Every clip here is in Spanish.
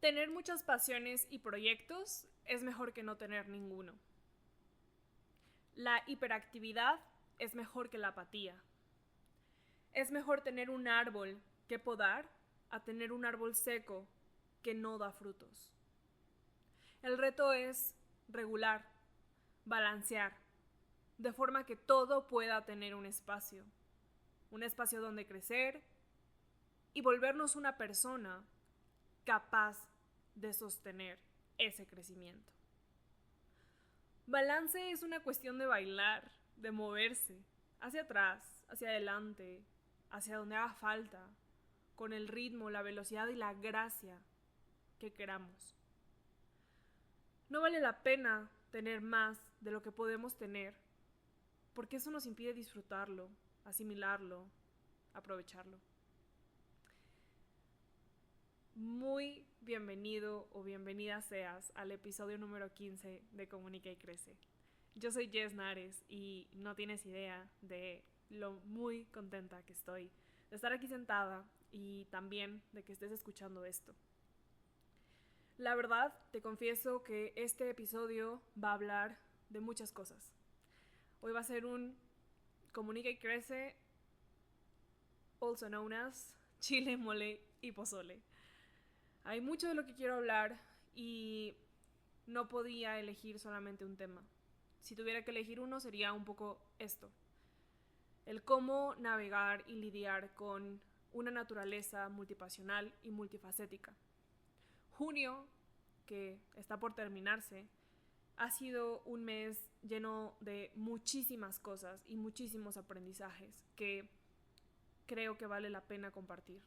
Tener muchas pasiones y proyectos es mejor que no tener ninguno. La hiperactividad es mejor que la apatía. Es mejor tener un árbol que podar a tener un árbol seco que no da frutos. El reto es regular, balancear, de forma que todo pueda tener un espacio donde crecer y volvernos una persona capaz de sostener ese crecimiento. Balance es una cuestión de bailar, de moverse, hacia atrás, hacia adelante, hacia donde haga falta, con el ritmo, la velocidad y la gracia que queramos. No vale la pena tener más de lo que podemos tener, porque eso nos impide disfrutarlo, asimilarlo, aprovecharlo. Muy bienvenido o bienvenida seas al episodio número 15 de Comunica y Crece. Yo soy Jess Nares y no tienes idea de lo muy contenta que estoy de estar aquí sentada y también de que estés escuchando esto. La verdad, te confieso que este episodio va a hablar de muchas cosas. Hoy va a ser un Comunica y Crece, also known as chile, mole y pozole. Hay mucho de lo que quiero hablar y no podía elegir solamente un tema. Si tuviera que elegir uno sería un poco esto. El cómo navegar y lidiar con una naturaleza multipasional y multifacética. Junio, que está por terminarse, ha sido un mes lleno de muchísimas cosas y muchísimos aprendizajes que creo que vale la pena compartir.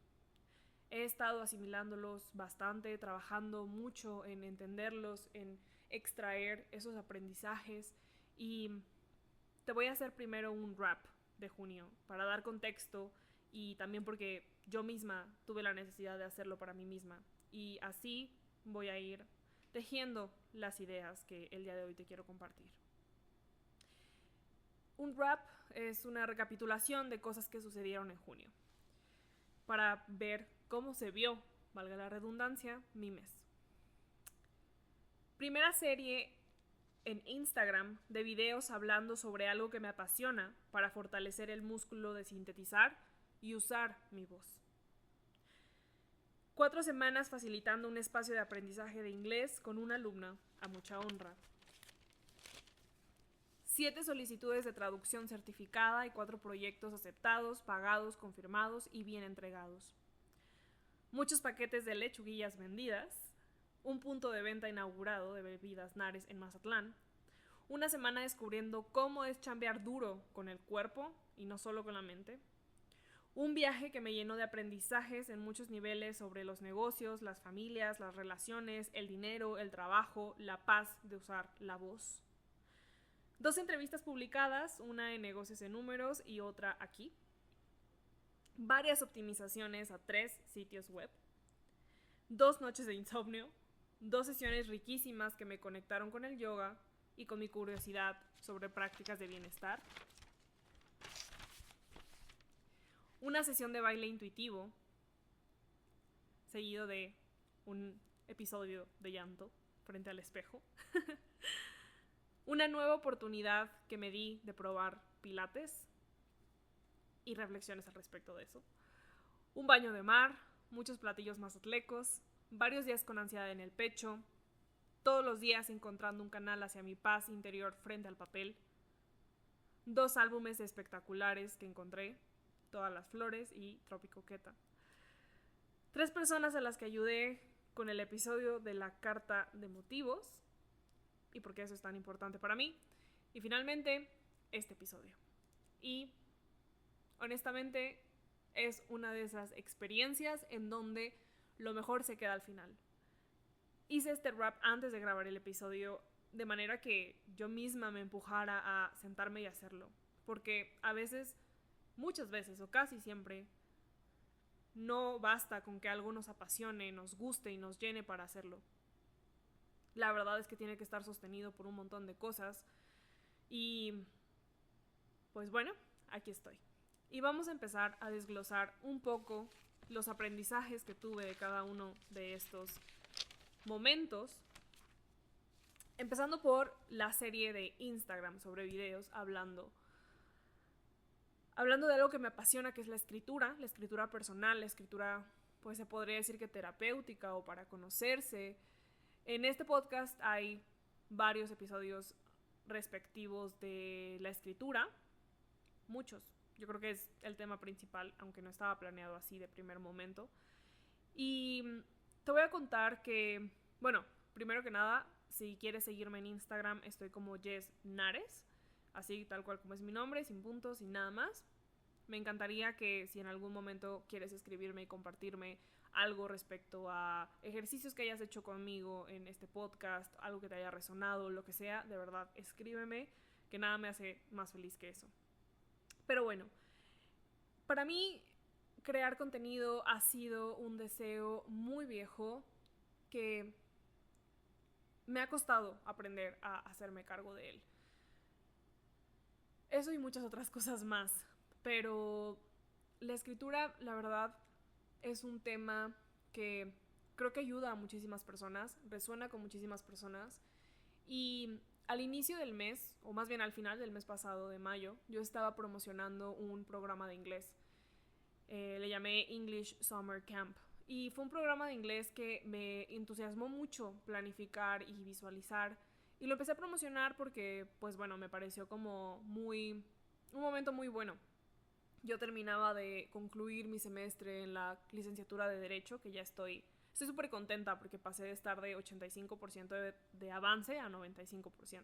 He estado asimilándolos bastante, trabajando mucho en entenderlos, en extraer esos aprendizajes y te voy a hacer primero un wrap de junio para dar contexto y también porque yo misma tuve la necesidad de hacerlo para mí misma y así voy a ir tejiendo las ideas que el día de hoy te quiero compartir. Un wrap es una recapitulación de cosas que sucedieron en junio para ver cómo se vio, valga la redundancia, mi mes. Primera serie en Instagram de videos hablando sobre algo que me apasiona para fortalecer el músculo de sintetizar y usar mi voz. 4 semanas facilitando un espacio de aprendizaje de inglés con una alumna a mucha honra. 7 solicitudes de traducción certificada y 4 proyectos aceptados, pagados, confirmados y bien entregados. Muchos paquetes de lechuguillas vendidas, un punto de venta inaugurado de bebidas Nares en Mazatlán, una semana descubriendo cómo es chambear duro con el cuerpo y no solo con la mente, un viaje que me llenó de aprendizajes en muchos niveles sobre los negocios, las familias, las relaciones, el dinero, el trabajo, la paz de usar la voz. 2 entrevistas publicadas, una en Negocios en Números y otra aquí. Varias optimizaciones a 3 sitios web. 2 noches de insomnio. 2 sesiones riquísimas que me conectaron con el yoga y con mi curiosidad sobre prácticas de bienestar. Una sesión de baile intuitivo, seguido de un episodio de llanto frente al espejo. Una nueva oportunidad que me di de probar pilates y reflexiones al respecto de eso. Un baño de mar, muchos platillos mazatlecos, varios días con ansiedad en el pecho, todos los días encontrando un canal hacia mi paz interior frente al papel. 2 álbumes espectaculares que encontré, Todas las Flores y Tropicoqueta. 3 personas a las que ayudé con el episodio de la carta de motivos y por qué eso es tan importante para mí. Y finalmente, este episodio. Y honestamente es una de esas experiencias en donde lo mejor se queda al final. Hice este wrap antes de grabar el episodio de manera que yo misma me empujara a sentarme y hacerlo. Porque a veces, muchas veces o casi siempre, no basta con que algo nos apasione, nos guste y nos llene para hacerlo. La verdad es que tiene que estar sostenido por un montón de cosas. Y pues bueno, aquí estoy. Y vamos a empezar a desglosar un poco los aprendizajes que tuve de cada uno de estos momentos, empezando por la serie de Instagram sobre videos hablando de algo que me apasiona, que es la escritura personal, la escritura, pues se podría decir que terapéutica o para conocerse. En este podcast hay varios episodios respectivos de la escritura, muchos. Yo creo que es el tema principal, aunque no estaba planeado así de primer momento. Y te voy a contar que, bueno, primero que nada, si quieres seguirme en Instagram, estoy como Jess Nares, así tal cual como es mi nombre, sin puntos, sin nada más. Me encantaría que si en algún momento quieres escribirme y compartirme algo respecto a ejercicios que hayas hecho conmigo en este podcast, algo que te haya resonado, lo que sea, de verdad, escríbeme, que nada me hace más feliz que eso. Pero bueno, para mí crear contenido ha sido un deseo muy viejo que me ha costado aprender a hacerme cargo de él. Eso y muchas otras cosas más. Pero la escritura, la verdad, es un tema que creo que ayuda a muchísimas personas, resuena con muchísimas personas. Y al inicio del mes, o más bien al final del mes pasado, de mayo, yo estaba promocionando un programa de inglés. Le llamé English Summer Camp. Y fue un programa de inglés que me entusiasmó mucho planificar y visualizar. Y lo empecé a promocionar porque, pues bueno, me pareció como un momento muy bueno. Yo terminaba de concluir mi semestre en la licenciatura de Derecho, que ya estoy súper contenta porque pasé de estar de 85% de avance a 95%.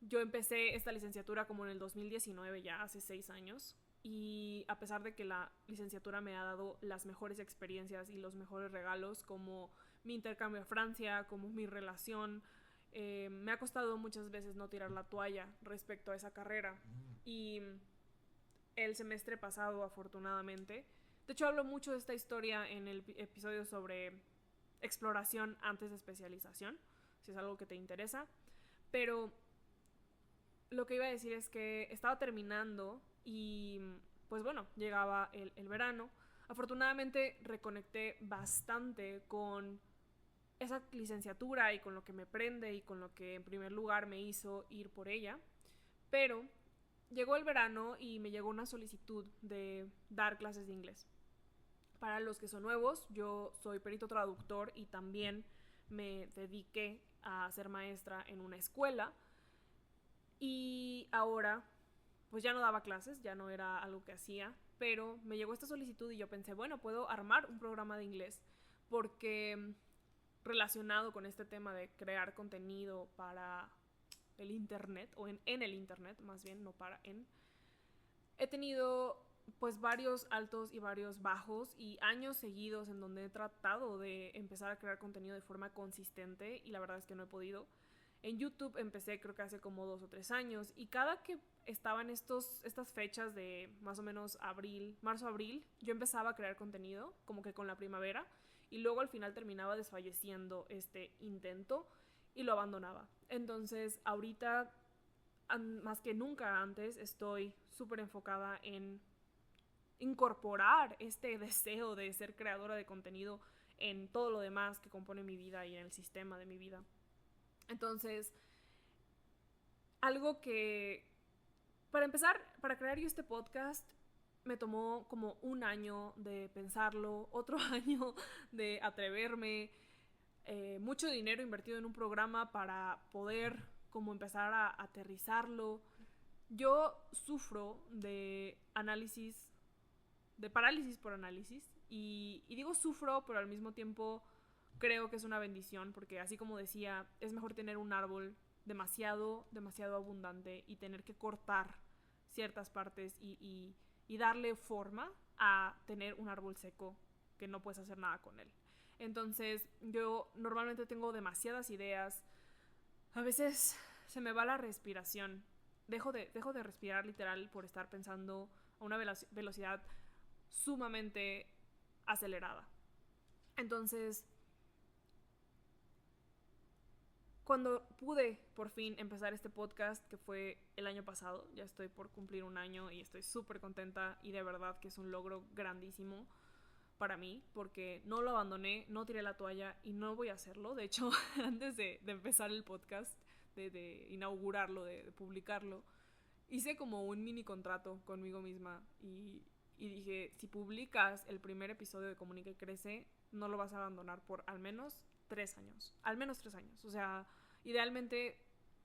Yo empecé esta licenciatura como en el 2019, ya hace 6 años, y a pesar de que la licenciatura me ha dado las mejores experiencias y los mejores regalos, como mi intercambio a Francia, como mi relación, me ha costado muchas veces no tirar la toalla respecto a esa carrera. Y el semestre pasado, afortunadamente, de hecho hablo mucho de esta historia en el episodio sobre exploración antes de especialización, si es algo que te interesa, pero lo que iba a decir es que estaba terminando y pues bueno, llegaba el verano. Afortunadamente reconecté bastante con esa licenciatura y con lo que me prende y con lo que en primer lugar me hizo ir por ella, pero llegó el verano y me llegó una solicitud de dar clases de inglés. Para los que son nuevos, yo soy perito traductor y también me dediqué a ser maestra en una escuela. Y ahora, pues ya no daba clases, ya no era algo que hacía, pero me llegó esta solicitud y yo pensé, bueno, puedo armar un programa de inglés porque relacionado con este tema de crear contenido para el internet, o en el internet, más bien, no para en. He tenido pues varios altos y varios bajos y años seguidos en donde he tratado de empezar a crear contenido de forma consistente y la verdad es que no he podido. En YouTube empecé creo que hace como 2 o 3 años y cada que estaban estas fechas de más o menos marzo-abril, yo empezaba a crear contenido como que con la primavera y luego al final terminaba desfalleciendo este intento y lo abandonaba. Entonces ahorita, más que nunca antes, estoy súper enfocada en incorporar este deseo de ser creadora de contenido en todo lo demás que compone mi vida y en el sistema de mi vida. Entonces, algo que, para empezar, para crear yo este podcast, me tomó como un año de pensarlo, otro año de atreverme, mucho dinero invertido en un programa para poder como empezar a aterrizarlo. Yo sufro de parálisis por análisis y digo sufro, pero al mismo tiempo creo que es una bendición porque así como decía, es mejor tener un árbol demasiado abundante y tener que cortar ciertas partes y darle forma a tener un árbol seco que no puedes hacer nada con él. Entonces yo normalmente tengo demasiadas ideas, a veces se me va la respiración, dejo de respirar literal por estar pensando a una velocidad sumamente acelerada. Entonces, cuando pude por fin empezar este podcast, que fue el año pasado, ya estoy por cumplir un año y estoy súper contenta y de verdad que es un logro grandísimo, para mí, porque no lo abandoné, no tiré la toalla y no voy a hacerlo. De hecho, antes de empezar el podcast, de inaugurarlo, de publicarlo, hice como un mini contrato conmigo misma y dije, si publicas el primer episodio de Comunica y Crece, no lo vas a abandonar por al menos 3 años. Al menos 3 años. O sea, idealmente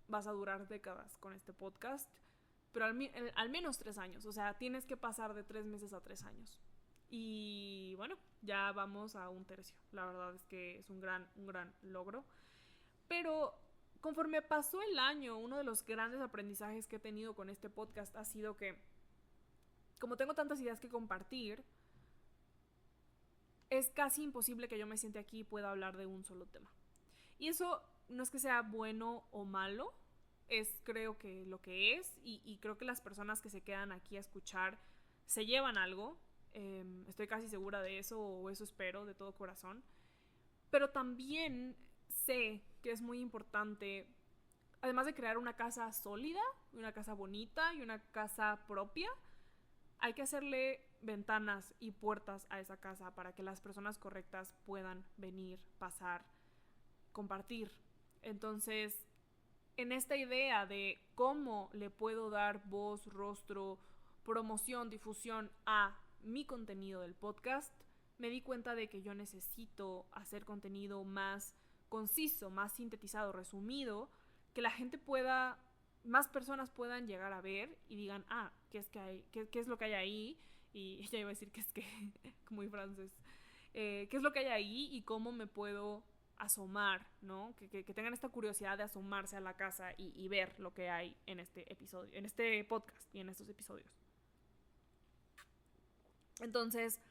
vas a durar décadas con este podcast, pero al menos 3 años. O sea, tienes que pasar de 3 meses a 3 años. Y bueno, ya vamos a 1/3. La verdad es que es un gran logro. Pero conforme pasó el año, uno de los grandes aprendizajes que he tenido con este podcast ha sido que, como tengo tantas ideas que compartir, es casi imposible que yo me siente aquí y pueda hablar de un solo tema. Y eso no es que sea bueno o malo, es creo que lo que es, y creo que las personas que se quedan aquí a escuchar se llevan algo. Estoy casi segura de eso, o eso espero de todo corazón. Pero también sé que es muy importante, además de crear una casa sólida, una casa bonita y una casa propia, hay que hacerle ventanas y puertas a esa casa para que las personas correctas puedan venir, pasar, compartir. Entonces, en esta idea de cómo le puedo dar voz, rostro, promoción, difusión a mi contenido del podcast, me di cuenta de que yo necesito hacer contenido más conciso, más sintetizado, resumido, que la gente pueda, más personas puedan llegar a ver y digan, ¿qué es lo que hay ahí? Y ya iba a decir que es que, muy francés, ¿qué es lo que hay ahí y cómo me puedo asomar, ¿no? Que tengan esta curiosidad de asomarse a la casa y ver lo que hay en este episodio, en este podcast y en estos episodios. Entonces,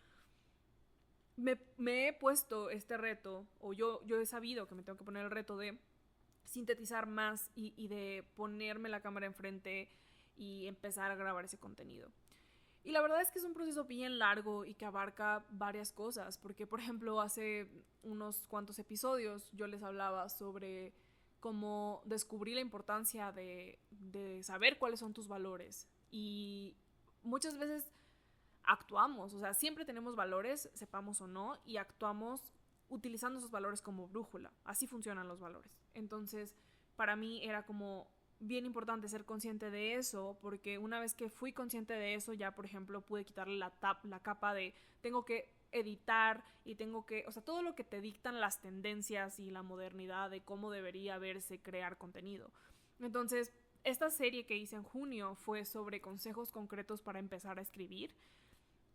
me he puesto este reto, o yo he sabido que me tengo que poner el reto de sintetizar más y de ponerme la cámara enfrente y empezar a grabar ese contenido. Y la verdad es que es un proceso bien largo y que abarca varias cosas, porque por ejemplo hace unos cuantos episodios yo les hablaba sobre cómo descubrí la importancia de saber cuáles son tus valores, y muchas veces actuamos, o sea, siempre tenemos valores, sepamos o no, y actuamos utilizando esos valores como brújula. Así funcionan los valores. Entonces, para mí era como bien importante ser consciente de eso, porque una vez que fui consciente de eso, ya, por ejemplo, pude quitarle la capa de tengo que editar y tengo que, o sea, todo lo que te dictan las tendencias y la modernidad de cómo debería verse crear contenido. Entonces, esta serie que hice en junio fue sobre consejos concretos para empezar a escribir.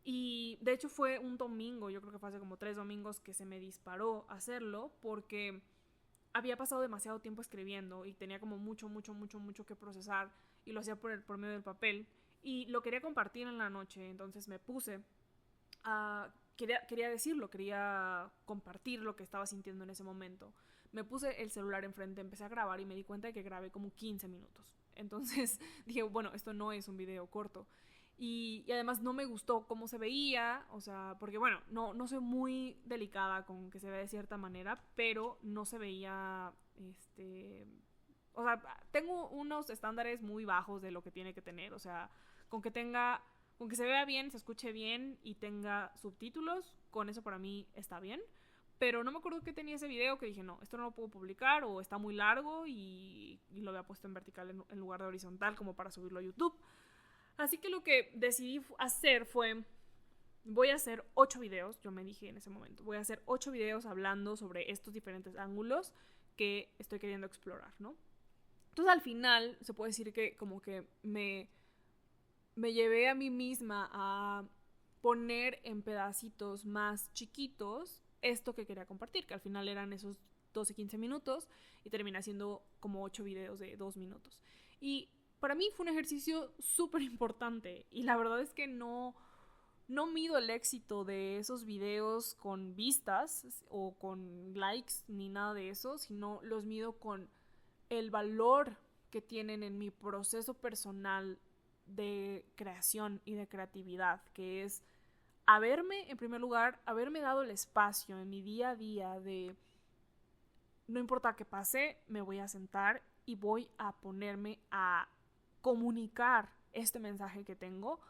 Y de hecho fue un domingo, yo creo que fue hace como 3 domingos que se me disparó hacerlo, porque había pasado demasiado tiempo escribiendo y tenía como mucho que procesar, y lo hacía por medio del papel y lo quería compartir en la noche. Entonces me puse a... Quería decirlo, quería compartir lo que estaba sintiendo en ese momento. Me puse el celular enfrente, empecé a grabar y me di cuenta de que grabé como 15 minutos. Entonces dije, bueno, esto no es un video corto. Y además no me gustó cómo se veía, o sea, porque bueno, no soy muy delicada con que se vea de cierta manera, pero no se veía, o sea, tengo unos estándares muy bajos de lo que tiene que tener, o sea, con que se vea bien, se escuche bien y tenga subtítulos, con eso para mí está bien. Pero no me acuerdo que tenía ese video que dije, no, esto no lo puedo publicar, o está muy largo y lo había puesto en vertical en lugar de horizontal como para subirlo a YouTube. Así que lo que decidí hacer fue, voy a hacer 8 videos, yo me dije en ese momento, voy a hacer 8 videos hablando sobre estos diferentes ángulos que estoy queriendo explorar, ¿no? Entonces al final se puede decir que como que me llevé a mí misma a poner en pedacitos más chiquitos esto que quería compartir, que al final eran esos 12-15 minutos y terminé haciendo como 8 videos de 2 minutos. Y para mí fue un ejercicio súper importante, y la verdad es que no mido el éxito de esos videos con vistas o con likes ni nada de eso, sino los mido con el valor que tienen en mi proceso personal de creación y de creatividad, que es en primer lugar, haberme dado el espacio en mi día a día de no importa qué pase, me voy a sentar y voy a ponerme a comunicar este mensaje que tengo,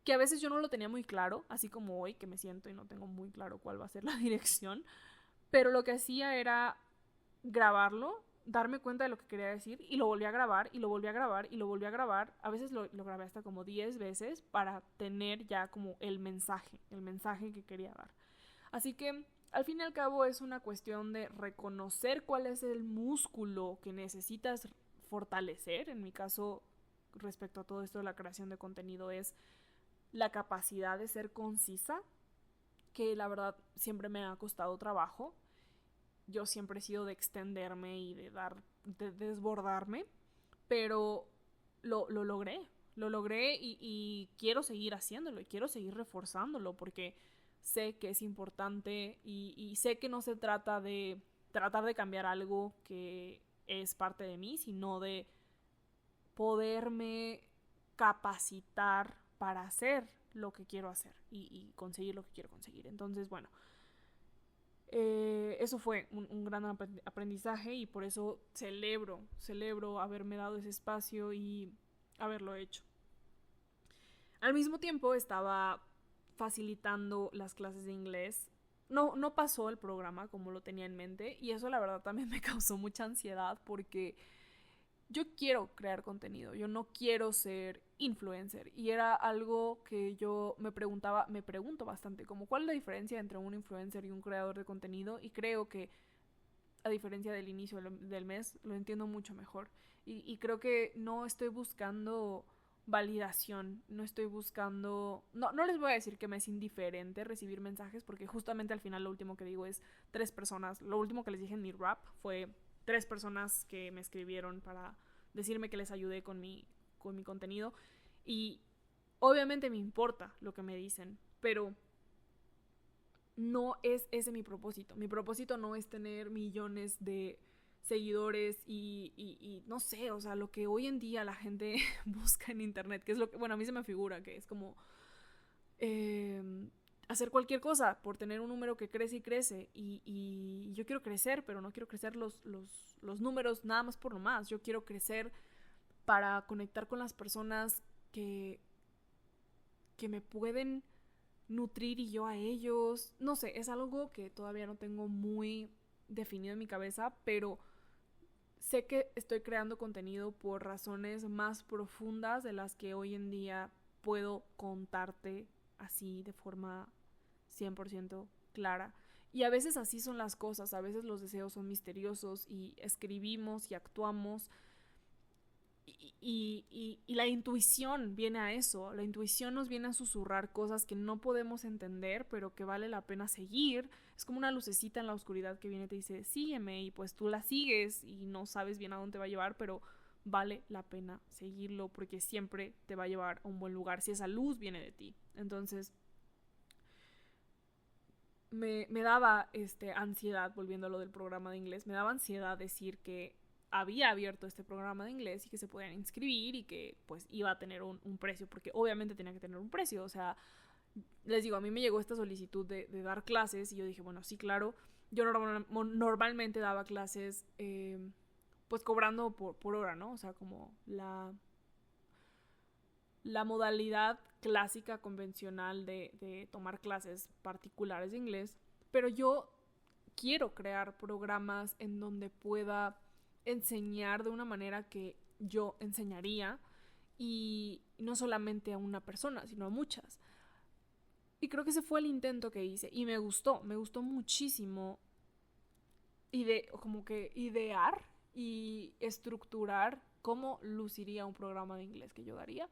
que a veces yo no lo tenía muy claro, así como hoy que me siento y no tengo muy claro cuál va a ser la dirección, pero lo que hacía era grabarlo, darme cuenta de lo que quería decir y lo volví a grabar y lo volví a grabar y lo volví a grabar. A veces lo grabé hasta como 10 veces para tener ya como el mensaje que quería dar. Así que al fin y al cabo es una cuestión de reconocer cuál es el músculo que necesitas fortalecer. En mi caso, respecto a todo esto de la creación de contenido, es la capacidad de ser concisa, que la verdad siempre me ha costado trabajo. Yo siempre he sido de extenderme y de desbordarme, pero lo logré. Lo logré y quiero seguir haciéndolo y quiero seguir reforzándolo porque sé que es importante y sé que no se trata de tratar de cambiar algo que es parte de mí, sino de poderme capacitar para hacer lo que quiero hacer y conseguir lo que quiero conseguir. Entonces, bueno, eso fue un gran aprendizaje y por eso celebro haberme dado ese espacio y haberlo hecho. Al mismo tiempo estaba facilitando las clases de inglés. No pasó el programa como lo tenía en mente y eso la verdad también me causó mucha ansiedad porque yo quiero crear contenido, yo no quiero ser influencer y era algo que yo me pregunto bastante, como cuál es la diferencia entre un influencer y un creador de contenido, y creo que a diferencia del inicio del mes lo entiendo mucho mejor y creo que no estoy buscando validación, no estoy buscando, no les voy a decir que me es indiferente recibir mensajes porque justamente al final lo último que digo es 3 personas, lo último que les dije en mi rap fue 3 personas que me escribieron para decirme que les ayudé con mi contenido y obviamente me importa lo que me dicen, pero no es ese mi propósito. Mi propósito no es tener millones de seguidores y no sé, o sea, lo que hoy en día la gente busca en internet, que es lo que, bueno, a mí se me figura que es como hacer cualquier cosa por tener un número que crece y crece y yo quiero crecer, pero no quiero crecer los números nada más por lo más. Yo quiero crecer para conectar con las personas que me pueden nutrir y yo a ellos. No sé, es algo que todavía no tengo muy definido en mi cabeza, pero sé que estoy creando contenido por razones más profundas de las que hoy en día puedo contarte así de forma 100% clara. Y a veces así son las cosas, a veces los deseos son misteriosos y escribimos y actuamos y la intuición viene a eso, la intuición nos viene a susurrar cosas que no podemos entender, pero que vale la pena seguir. Es como una lucecita en la oscuridad que viene y te dice, sígueme, y pues tú la sigues y no sabes bien a dónde te va a llevar, pero vale la pena seguirlo porque siempre te va a llevar a un buen lugar si esa luz viene de ti. Entonces, me daba ansiedad, volviendo a lo del programa de inglés, me daba ansiedad decir que había abierto este programa de inglés y que se podían inscribir y que pues iba a tener un precio, porque obviamente tenía que tener un precio. O sea, les digo, a mí me llegó esta solicitud de dar clases y yo dije, bueno, sí, claro. Yo normalmente daba clases pues cobrando por hora, ¿no? O sea, como la modalidad clásica, convencional de tomar clases particulares de inglés, pero yo quiero crear programas en donde pueda enseñar de una manera que yo enseñaría y no solamente a una persona, sino a muchas. Y creo que ese fue el intento que hice y me gustó muchísimo como que idear y estructurar cómo luciría un programa de inglés que yo daría.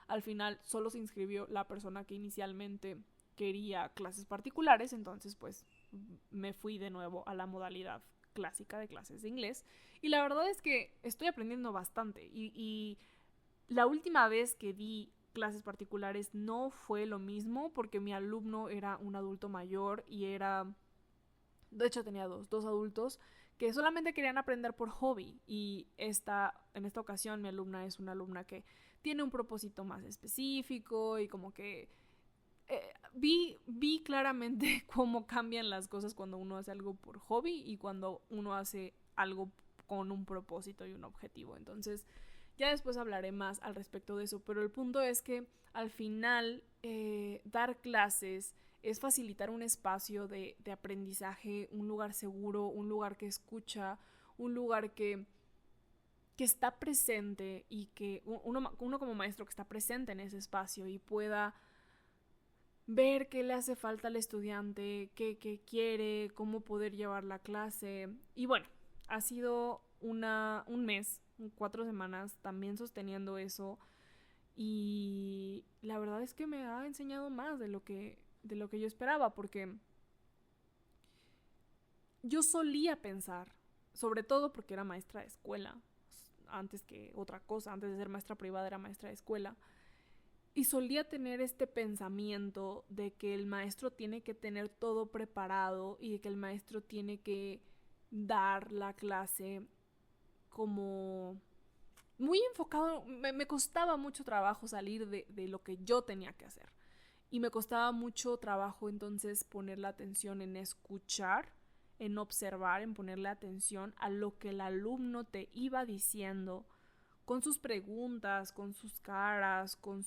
Al final solo se inscribió la persona que inicialmente quería clases particulares, entonces pues me fui de nuevo a la modalidad clásica de clases de inglés y la verdad es que estoy aprendiendo bastante y la última vez que di clases particulares no fue lo mismo porque mi alumno era un adulto mayor y de hecho tenía dos adultos que solamente querían aprender por hobby y en esta ocasión mi alumna es una alumna que tiene un propósito más específico y como que vi claramente cómo cambian las cosas cuando uno hace algo por hobby y cuando uno hace algo con un propósito y un objetivo. Entonces Ya después hablaré más al respecto de eso, pero el punto es que al final dar clases es facilitar un espacio de aprendizaje, un lugar seguro, un lugar que escucha, un lugar que está presente y que uno como maestro que está presente en ese espacio y pueda ver qué le hace falta al estudiante, qué quiere, cómo poder llevar la clase. Y bueno, ha sido un mes, 4 semanas también sosteniendo eso y la verdad es que me ha enseñado más de lo que yo esperaba porque yo solía pensar, sobre todo porque era maestra de escuela, antes que otra cosa, antes de ser maestra privada era maestra de escuela, y solía tener este pensamiento de que el maestro tiene que tener todo preparado y de que el maestro tiene que dar la clase como muy enfocado. Me costaba mucho trabajo salir de lo que yo tenía que hacer. Y me costaba mucho trabajo entonces poner la atención en escuchar, en observar, en ponerle atención a lo que el alumno te iba diciendo con sus preguntas, con sus caras, con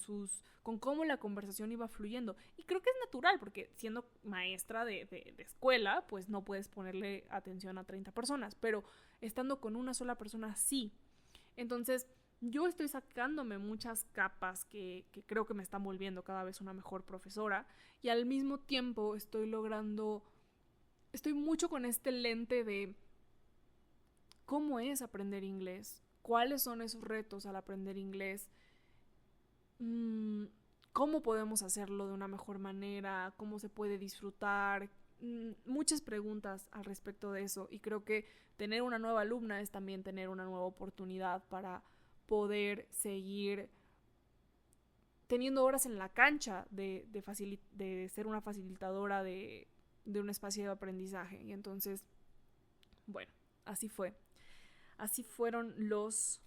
cómo la conversación iba fluyendo. Y creo que es natural, porque siendo maestra de escuela, pues no puedes ponerle atención a 30 personas, pero estando con una sola persona, sí. Entonces, yo estoy sacándome muchas capas que creo que me están volviendo cada vez una mejor profesora y al mismo tiempo estoy mucho con este lente de cómo es aprender inglés, cuáles son esos retos al aprender inglés, cómo podemos hacerlo de una mejor manera, cómo se puede disfrutar, muchas preguntas al respecto de eso y creo que tener una nueva alumna es también tener una nueva oportunidad para poder seguir teniendo horas en la cancha de ser una facilitadora de un espacio de aprendizaje. Y entonces, bueno, así fue. Así fueron los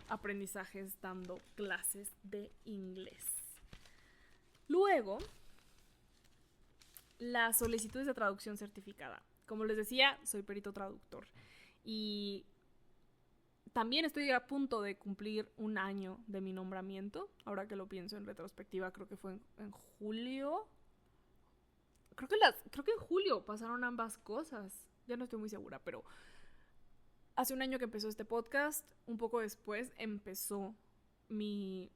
aprendizajes dando clases de inglés. Luego, las solicitudes de traducción certificada. Como les decía, soy perito traductor y también estoy a punto de cumplir un año de mi nombramiento. Ahora que lo pienso en retrospectiva, creo que fue en julio. Creo que en julio pasaron ambas cosas. Ya no estoy muy segura, pero hace un año que empezó este podcast, un poco después empezó mi...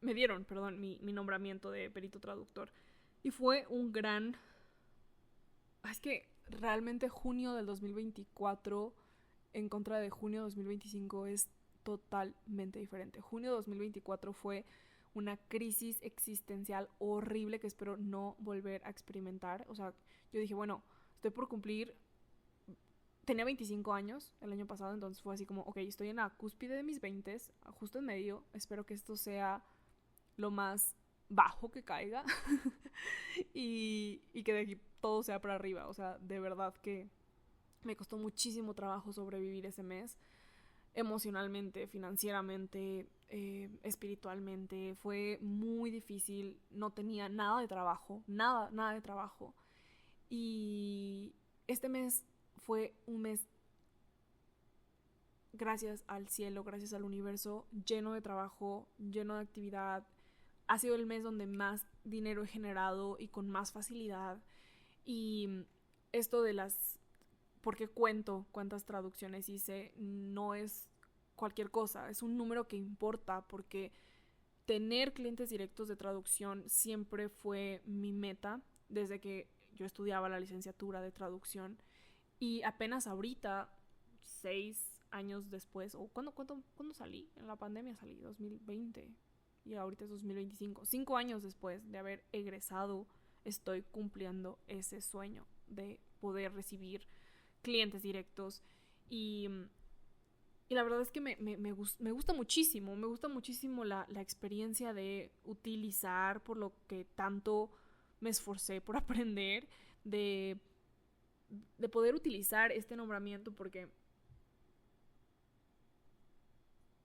Me dieron, perdón, mi nombramiento de perito traductor. Y fue un gran... Es que realmente junio del 2024 en contra de junio 2025 es totalmente diferente. Junio 2024 fue una crisis existencial horrible que espero no volver a experimentar. O sea, yo dije, bueno, estoy por cumplir... Tenía 25 años el año pasado, entonces fue así como, ok, estoy en la cúspide de mis 20s, justo en medio, espero que esto sea lo más bajo que caiga y que de aquí todo sea para arriba. O sea, de verdad que me costó muchísimo trabajo sobrevivir ese mes, emocionalmente, financieramente, espiritualmente. Fue muy difícil, no tenía nada de trabajo, nada de trabajo. Y este mes fue un mes, gracias al cielo, gracias al universo, lleno de trabajo, lleno de actividad. Ha sido el mes donde más dinero he generado y con más facilidad. Y esto de las... porque cuento cuántas traducciones hice, no es cualquier cosa, es un número que importa porque tener clientes directos de traducción siempre fue mi meta desde que yo estudiaba la licenciatura de traducción y apenas ahorita, 6 años después, o ¿cuándo salí? En la pandemia salí, 2020 y ahorita es 2025. 5 años después de haber egresado, estoy cumpliendo ese sueño de poder recibir clientes directos y la verdad es que me gusta muchísimo la experiencia de utilizar por lo que tanto me esforcé por aprender, de poder utilizar este nombramiento porque,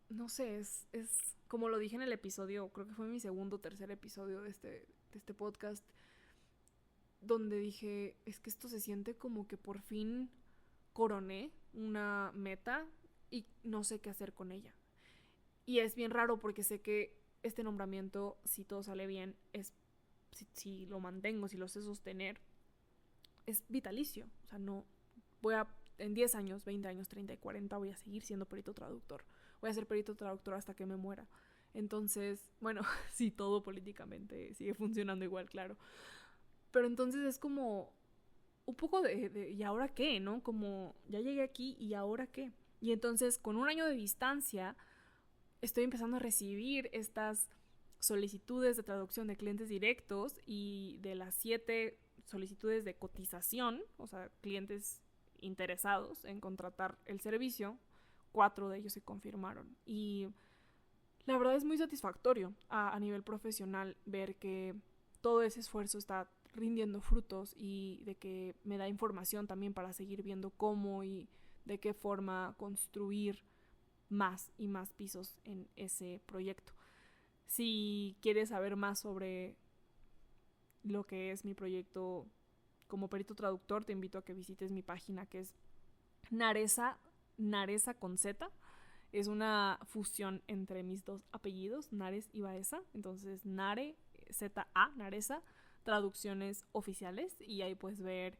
no sé, es como lo dije en el episodio, creo que fue mi segundo o tercer episodio de este podcast, donde dije, es que esto se siente como que por fin coroné una meta y no sé qué hacer con ella. Y es bien raro porque sé que este nombramiento, si todo sale bien, si lo mantengo, si lo sé sostener, es vitalicio. O sea, no voy a, en 10 años, 20 años, 30 y 40 voy a seguir siendo perito traductor. Voy a ser perito traductor hasta que me muera. Entonces, bueno, si todo políticamente sigue funcionando igual, claro. Pero entonces es como un poco de ¿y ahora qué? ¿No? Como ya llegué aquí y ¿ahora qué? Y entonces con un año de distancia estoy empezando a recibir estas solicitudes de traducción de clientes directos, y de las 7 solicitudes de cotización, o sea, clientes interesados en contratar el servicio, 4 de ellos se confirmaron. Y la verdad es muy satisfactorio a nivel profesional ver que todo ese esfuerzo está rindiendo frutos, y de que me da información también para seguir viendo cómo y de qué forma construir más y más pisos en ese proyecto. Si quieres saber más sobre lo que es mi proyecto como perito traductor, te invito a que visites mi página, que es Naresa con Z. Es una fusión entre mis dos apellidos, Nares y Baeza. Entonces, Nare, Z-A, Naresa, traducciones oficiales. Y ahí puedes ver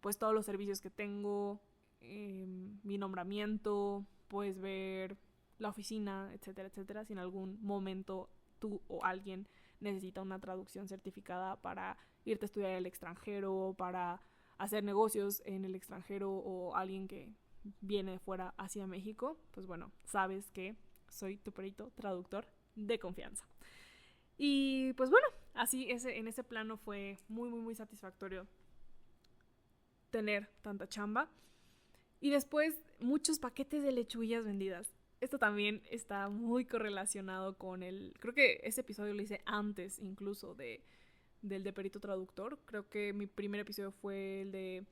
pues todos los servicios que tengo, mi nombramiento, puedes ver la oficina, etcétera, etcétera. Si en algún momento tú o alguien necesita una traducción certificada para irte a estudiar al extranjero, para hacer negocios en el extranjero, o alguien que viene de fuera hacia México, pues bueno, sabes que soy tu perito traductor de confianza. Y pues bueno, así en ese plano fue muy, muy, muy satisfactorio tener tanta chamba. Y después muchos paquetes de lechuguillas vendidas. Esto también está muy correlacionado con creo que ese episodio lo hice antes incluso del de perito traductor. Creo que mi primer episodio fue el de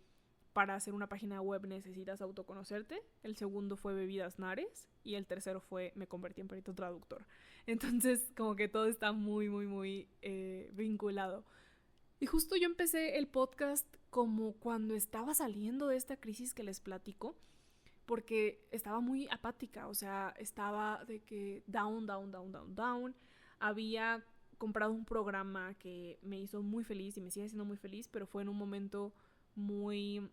para hacer una página web necesitas autoconocerte. El segundo fue bebidas Nares. Y el tercero fue me convertí en perito traductor. Entonces como que todo está muy, muy, muy vinculado. Y justo yo empecé el podcast como cuando estaba saliendo de esta crisis que les platico, porque estaba muy apática, o sea, estaba de que down, down, down, down, down. Había comprado un programa que me hizo muy feliz y me sigue haciendo muy feliz, pero fue en un momento muy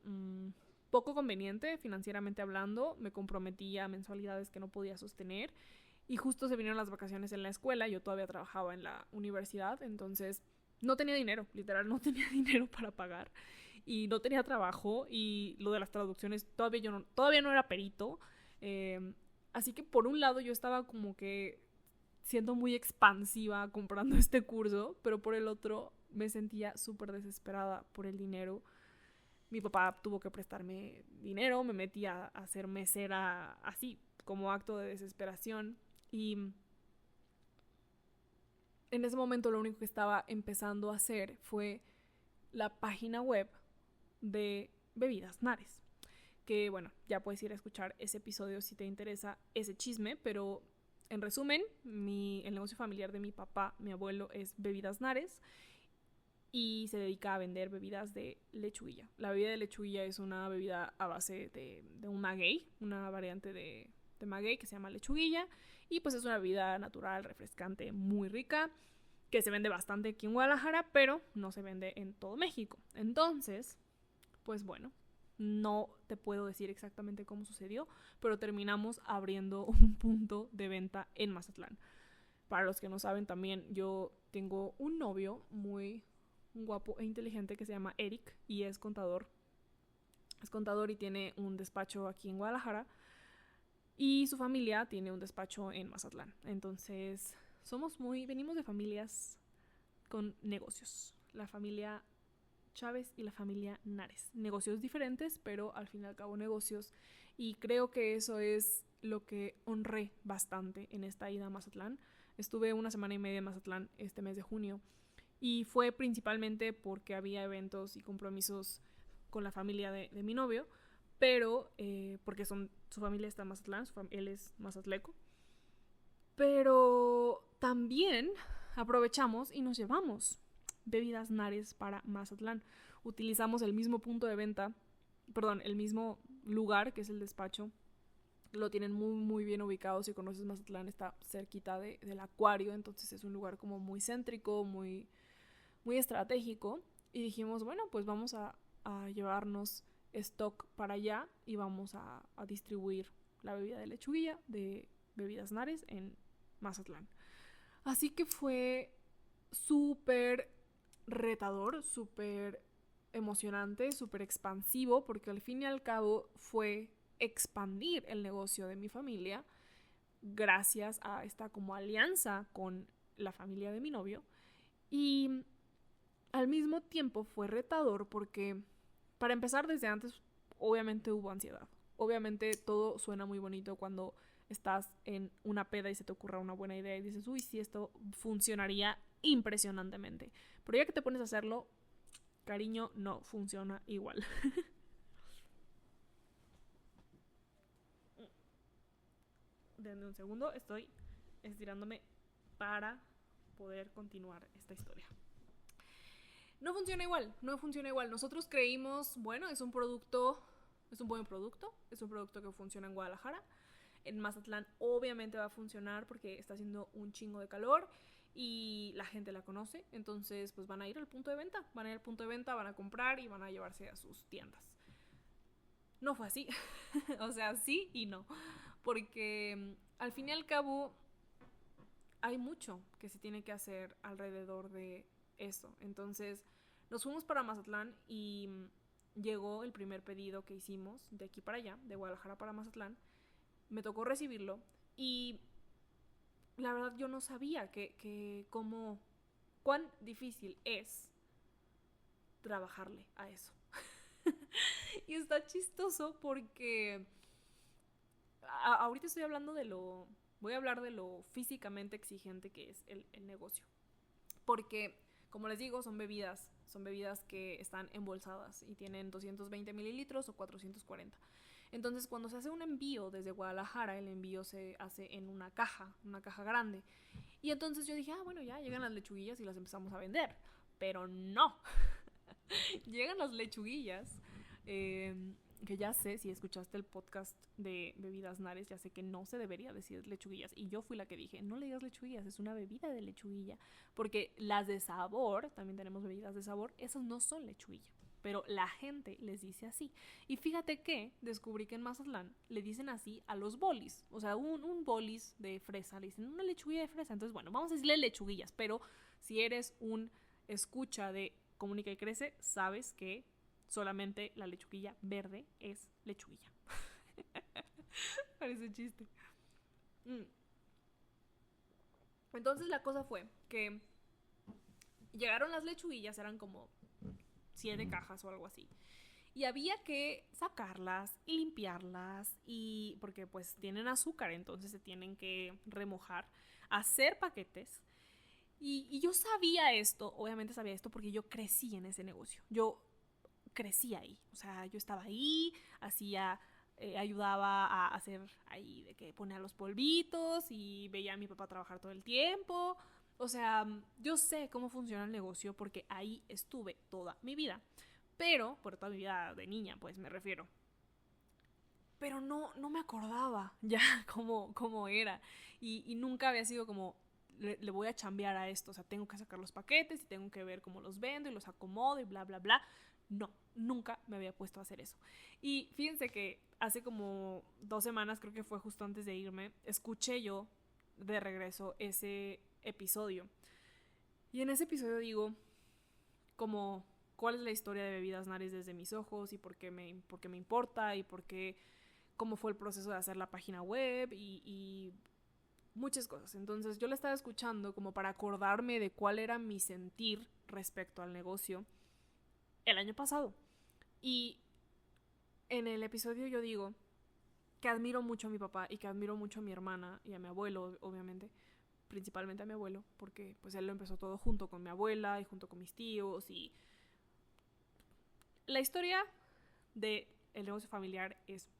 poco conveniente financieramente hablando. Me comprometí a mensualidades que no podía sostener, y justo se vinieron las vacaciones en la escuela. Yo todavía trabajaba en la universidad, entonces no tenía dinero, literal no tenía dinero para pagar, y no tenía trabajo, y lo de las traducciones todavía no era perito. Así que por un lado yo estaba como que siendo muy expansiva comprando este curso, pero por el otro me sentía súper desesperada por el dinero. Mi papá tuvo que prestarme dinero, me metí a hacer mesera así, como acto de desesperación. Y en ese momento lo único que estaba empezando a hacer fue la página web de Bebidas Nares. Que bueno, ya puedes ir a escuchar ese episodio si te interesa ese chisme, pero en resumen, el negocio familiar de mi papá, mi abuelo, es Bebidas Nares, y se dedica a vender bebidas de lechuguilla. La bebida de lechuguilla es una bebida a base de un maguey, una variante de maguey que se llama lechuguilla, y pues es una bebida natural, refrescante, muy rica, que se vende bastante aquí en Guadalajara, pero no se vende en todo México. Entonces, pues bueno, no te puedo decir exactamente cómo sucedió, pero terminamos abriendo un punto de venta en Mazatlán. Para los que no saben, también yo tengo un novio muy guapo e inteligente que se llama Eric, y es contador. Es contador y tiene un despacho aquí en Guadalajara, y su familia tiene un despacho en Mazatlán. Entonces, venimos de familias con negocios. La familia Chávez y la familia Nares. Negocios diferentes, pero al fin y al cabo negocios. Y creo que eso es lo que honré bastante en esta ida a Mazatlán. Estuve 1 semana y media en Mazatlán este mes de junio, y fue principalmente porque había eventos y compromisos con la familia de mi novio, pero porque su familia está en Mazatlán, él es mazatleco. Pero también aprovechamos y nos llevamos Bebidas Nares para Mazatlán. Utilizamos el mismo punto de venta, el mismo lugar, que es el despacho lo tienen muy, muy bien ubicado. Si conoces Mazatlán, está cerquita del acuario, entonces es un lugar como muy céntrico, muy, muy estratégico. Y dijimos, bueno, pues vamos a llevarnos stock para allá y vamos a distribuir la bebida de lechuguilla de Bebidas Nares en Mazatlán. Así que fue súper retador, súper emocionante, súper expansivo, porque al fin y al cabo fue expandir el negocio de mi familia gracias a esta como alianza con la familia de mi novio. Y al mismo tiempo fue retador porque, para empezar, desde antes obviamente hubo ansiedad. Obviamente todo suena muy bonito cuando estás en una peda y se te ocurra una buena idea y dices, uy, sí, esto funcionaría impresionantemente. Pero ya que te pones a hacerlo, cariño, no funciona igual. Denme un segundo, estoy estirándome para poder continuar esta historia. No funciona igual, no funciona igual. Nosotros creímos, bueno, es un producto, es un buen producto, es un producto que funciona en Guadalajara. En Mazatlán obviamente va a funcionar porque está haciendo un chingo de calor y la gente la conoce, entonces pues van a ir al punto de venta, van a comprar y van a llevarse a sus tiendas. No fue así, o sea, sí y no, porque al fin y al cabo hay mucho que se tiene que hacer alrededor de eso. Entonces nos fuimos para Mazatlán y llegó el primer pedido que hicimos de aquí para allá, de Guadalajara para Mazatlán. Me tocó recibirlo y la verdad yo no sabía cuán difícil es trabajarle a eso. Y está chistoso porque ahorita estoy hablando voy a hablar de lo físicamente exigente que es el negocio. Porque, como les digo, son bebidas que están embolsadas y tienen 220 mililitros o 440. Entonces, cuando se hace un envío desde Guadalajara, el envío se hace en una caja grande. Y entonces yo dije, bueno, ya llegan las lechuguillas y las empezamos a vender. Pero no. Llegan las lechuguillas, que ya sé, si escuchaste el podcast de Bebidas Nares, ya sé que no se debería decir lechuguillas. Y yo fui la que dije, no le digas lechuguillas, es una bebida de lechuguilla. Porque las de sabor, también tenemos bebidas de sabor, esas no son lechuguilla. Pero la gente les dice así. Y fíjate que descubrí que en Mazatlán le dicen así a los bolis. O sea, un bolis de fresa, le dicen una lechuguilla de fresa. Entonces, bueno, vamos a decirle lechuguillas. Pero si eres un escucha de Comunica y Crece, sabes que solamente la lechuguilla verde es lechuguilla. Parece chiste. Entonces la cosa fue que llegaron las lechuguillas, eran como 7 cajas o algo así. Y había que sacarlas y limpiarlas y porque pues tienen azúcar, entonces se tienen que remojar, hacer paquetes. Y yo sabía esto, obviamente sabía esto porque yo crecí en ese negocio. Yo crecí ahí, o sea, yo estaba ahí, ayudaba a hacer ahí de que ponía los polvitos y veía a mi papá trabajar todo el tiempo. O sea, yo sé cómo funciona el negocio porque ahí estuve toda mi vida. Pero, por toda mi vida de niña, pues me refiero. Pero no me acordaba ya cómo era. Y nunca había sido como, le voy a chambear a esto. O sea, tengo que sacar los paquetes y tengo que ver cómo los vendo y los acomodo y bla, bla, bla. No, nunca me había puesto a hacer eso. Y fíjense que hace como 2 semanas, creo que fue justo antes de irme, escuché yo de regreso ese episodio. Y en ese episodio digo como cuál es la historia de Bebidas Nares desde mis ojos y por qué me importa y por qué, cómo fue el proceso de hacer la página web y muchas cosas. Entonces yo la estaba escuchando como para acordarme de cuál era mi sentir respecto al negocio el año pasado. Y en el episodio yo digo que admiro mucho a mi papá y que admiro mucho a mi hermana y a mi abuelo, obviamente, principalmente a mi abuelo, porque pues él lo empezó todo junto con mi abuela y junto con mis tíos. Y la historia del negocio familiar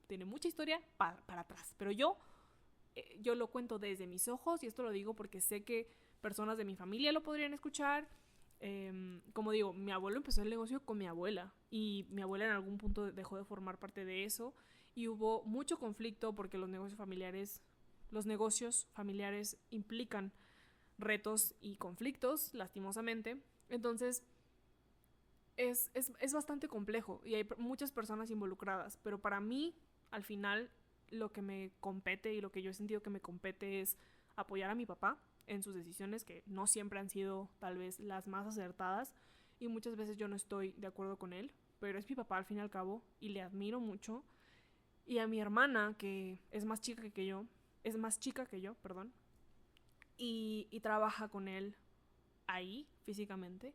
tiene mucha historia para atrás, pero yo lo cuento desde mis ojos y esto lo digo porque sé que personas de mi familia lo podrían escuchar. Como digo, mi abuelo empezó el negocio con mi abuela y mi abuela en algún punto dejó de formar parte de eso y hubo mucho conflicto porque los negocios familiares implican retos y conflictos, lastimosamente. Entonces, es bastante complejo y hay muchas personas involucradas, pero para mí, al final, lo que me compete y lo que yo he sentido que me compete es apoyar a mi papá en sus decisiones, que no siempre han sido tal vez las más acertadas y muchas veces yo no estoy de acuerdo con él, pero es mi papá al fin y al cabo y le admiro mucho. Y a mi hermana, que es más chica que yo, perdón, y trabaja con él ahí físicamente,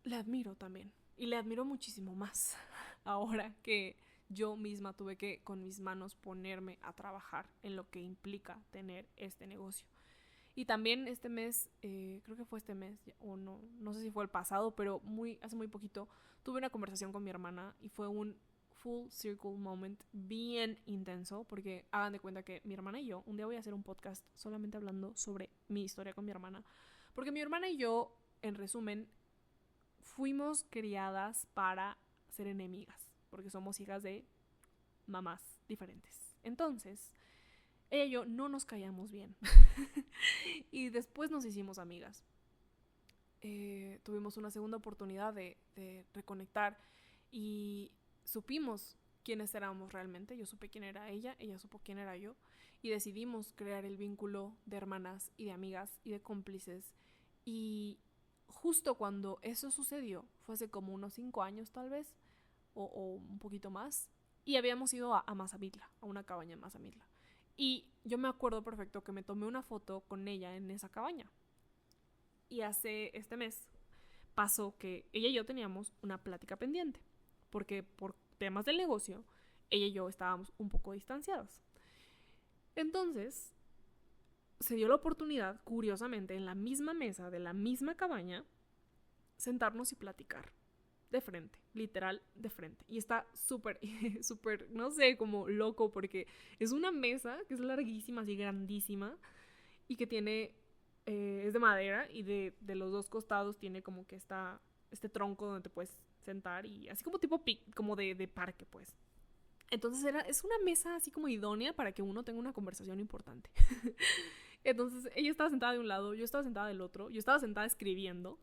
le admiro también. Y le admiro muchísimo más ahora que yo misma tuve que con mis manos ponerme a trabajar en lo que implica tener este negocio. Y también este mes, creo que fue este mes, o no sé si fue el pasado, pero hace muy poquito, tuve una conversación con mi hermana y fue un full circle moment bien intenso, porque hagan de cuenta que mi hermana y yo, un día voy a hacer un podcast solamente hablando sobre mi historia con mi hermana, porque mi hermana y yo, en resumen, fuimos criadas para ser enemigas, porque somos hijas de mamás diferentes. Entonces, ella y yo no nos caíamos bien. Y después nos hicimos amigas. Tuvimos una segunda oportunidad de reconectar y supimos quiénes éramos realmente. Yo supe quién era ella supo quién era yo. Y decidimos crear el vínculo de hermanas y de amigas y de cómplices. Y justo cuando eso sucedió, fue hace como unos 5 años tal vez, o un poquito más, y habíamos ido a Mazamitla, a una cabaña en Mazamitla. Y yo me acuerdo perfecto que me tomé una foto con ella en esa cabaña. Y hace este mes pasó que ella y yo teníamos una plática pendiente, porque por temas del negocio, ella y yo estábamos un poco distanciadas. Entonces, se dio la oportunidad, curiosamente, en la misma mesa de la misma cabaña, sentarnos y platicar. De frente, literal de frente. Y está súper, súper, no sé, como loco, porque es una mesa que es larguísima, así grandísima, y que tiene, es de madera, y de los dos costados tiene como que este tronco donde te puedes sentar, y así como tipo como de parque, pues. Entonces es una mesa así como idónea para que uno tenga una conversación importante. Entonces ella estaba sentada de un lado, yo estaba sentada del otro, yo estaba sentada escribiendo,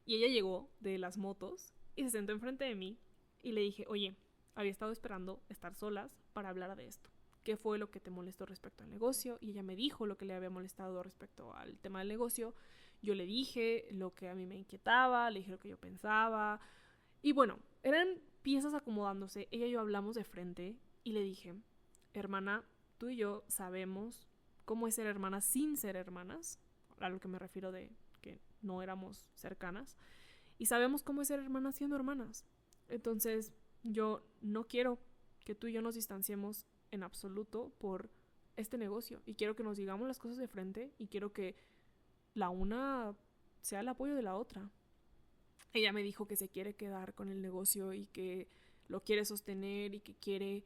y ella llegó de las motos y se sentó enfrente de mí y le dije, oye, había estado esperando estar solas para hablar de esto. ¿Qué fue lo que te molestó respecto al negocio? Y ella me dijo lo que le había molestado respecto al tema del negocio. Yo le dije lo que a mí me inquietaba, le dije lo que yo pensaba. Y bueno, eran piezas acomodándose. Ella y yo hablamos de frente y le dije, hermana, tú y yo sabemos cómo es ser hermanas sin ser hermanas, a lo que me refiero de que no éramos cercanas. Y sabemos cómo es ser hermanas siendo hermanas. Entonces, yo no quiero que tú y yo nos distanciemos en absoluto por este negocio. Y quiero que nos digamos las cosas de frente y quiero que la una sea el apoyo de la otra. Ella me dijo que se quiere quedar con el negocio y que lo quiere sostener y que quiere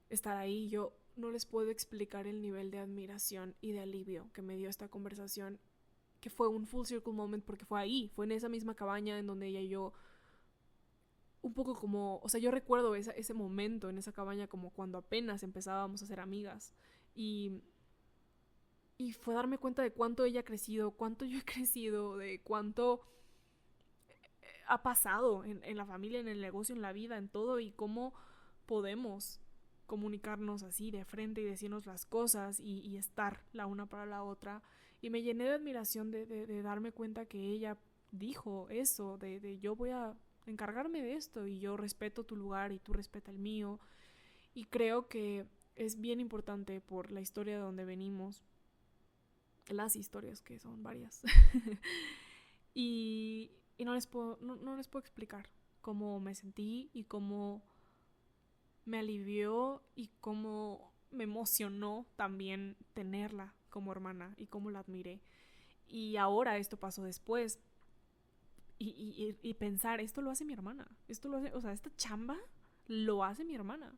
estar ahí. Yo no les puedo explicar el nivel de admiración y de alivio que me dio esta conversación, que fue un full circle moment porque fue ahí, fue en esa misma cabaña en donde ella y yo, un poco como, o sea, yo recuerdo ese momento en esa cabaña como cuando apenas empezábamos a ser amigas y fue darme cuenta de cuánto ella ha crecido, cuánto yo he crecido, de cuánto ha pasado en la familia, en el negocio, en la vida, en todo, y cómo podemos comunicarnos así de frente y decirnos las cosas y estar la una para la otra. Y me llené de admiración de darme cuenta que ella dijo eso, de yo voy a encargarme de esto y yo respeto tu lugar y tú respeta el mío. Y creo que es bien importante por la historia de donde venimos, las historias que son varias. y no les puedo explicar cómo me sentí y cómo me alivió y cómo me emocionó también tenerla como hermana y cómo la admiré. Y ahora esto pasó después. Y pensar, esto lo hace mi hermana. Esto lo hace, o sea, esta chamba lo hace mi hermana.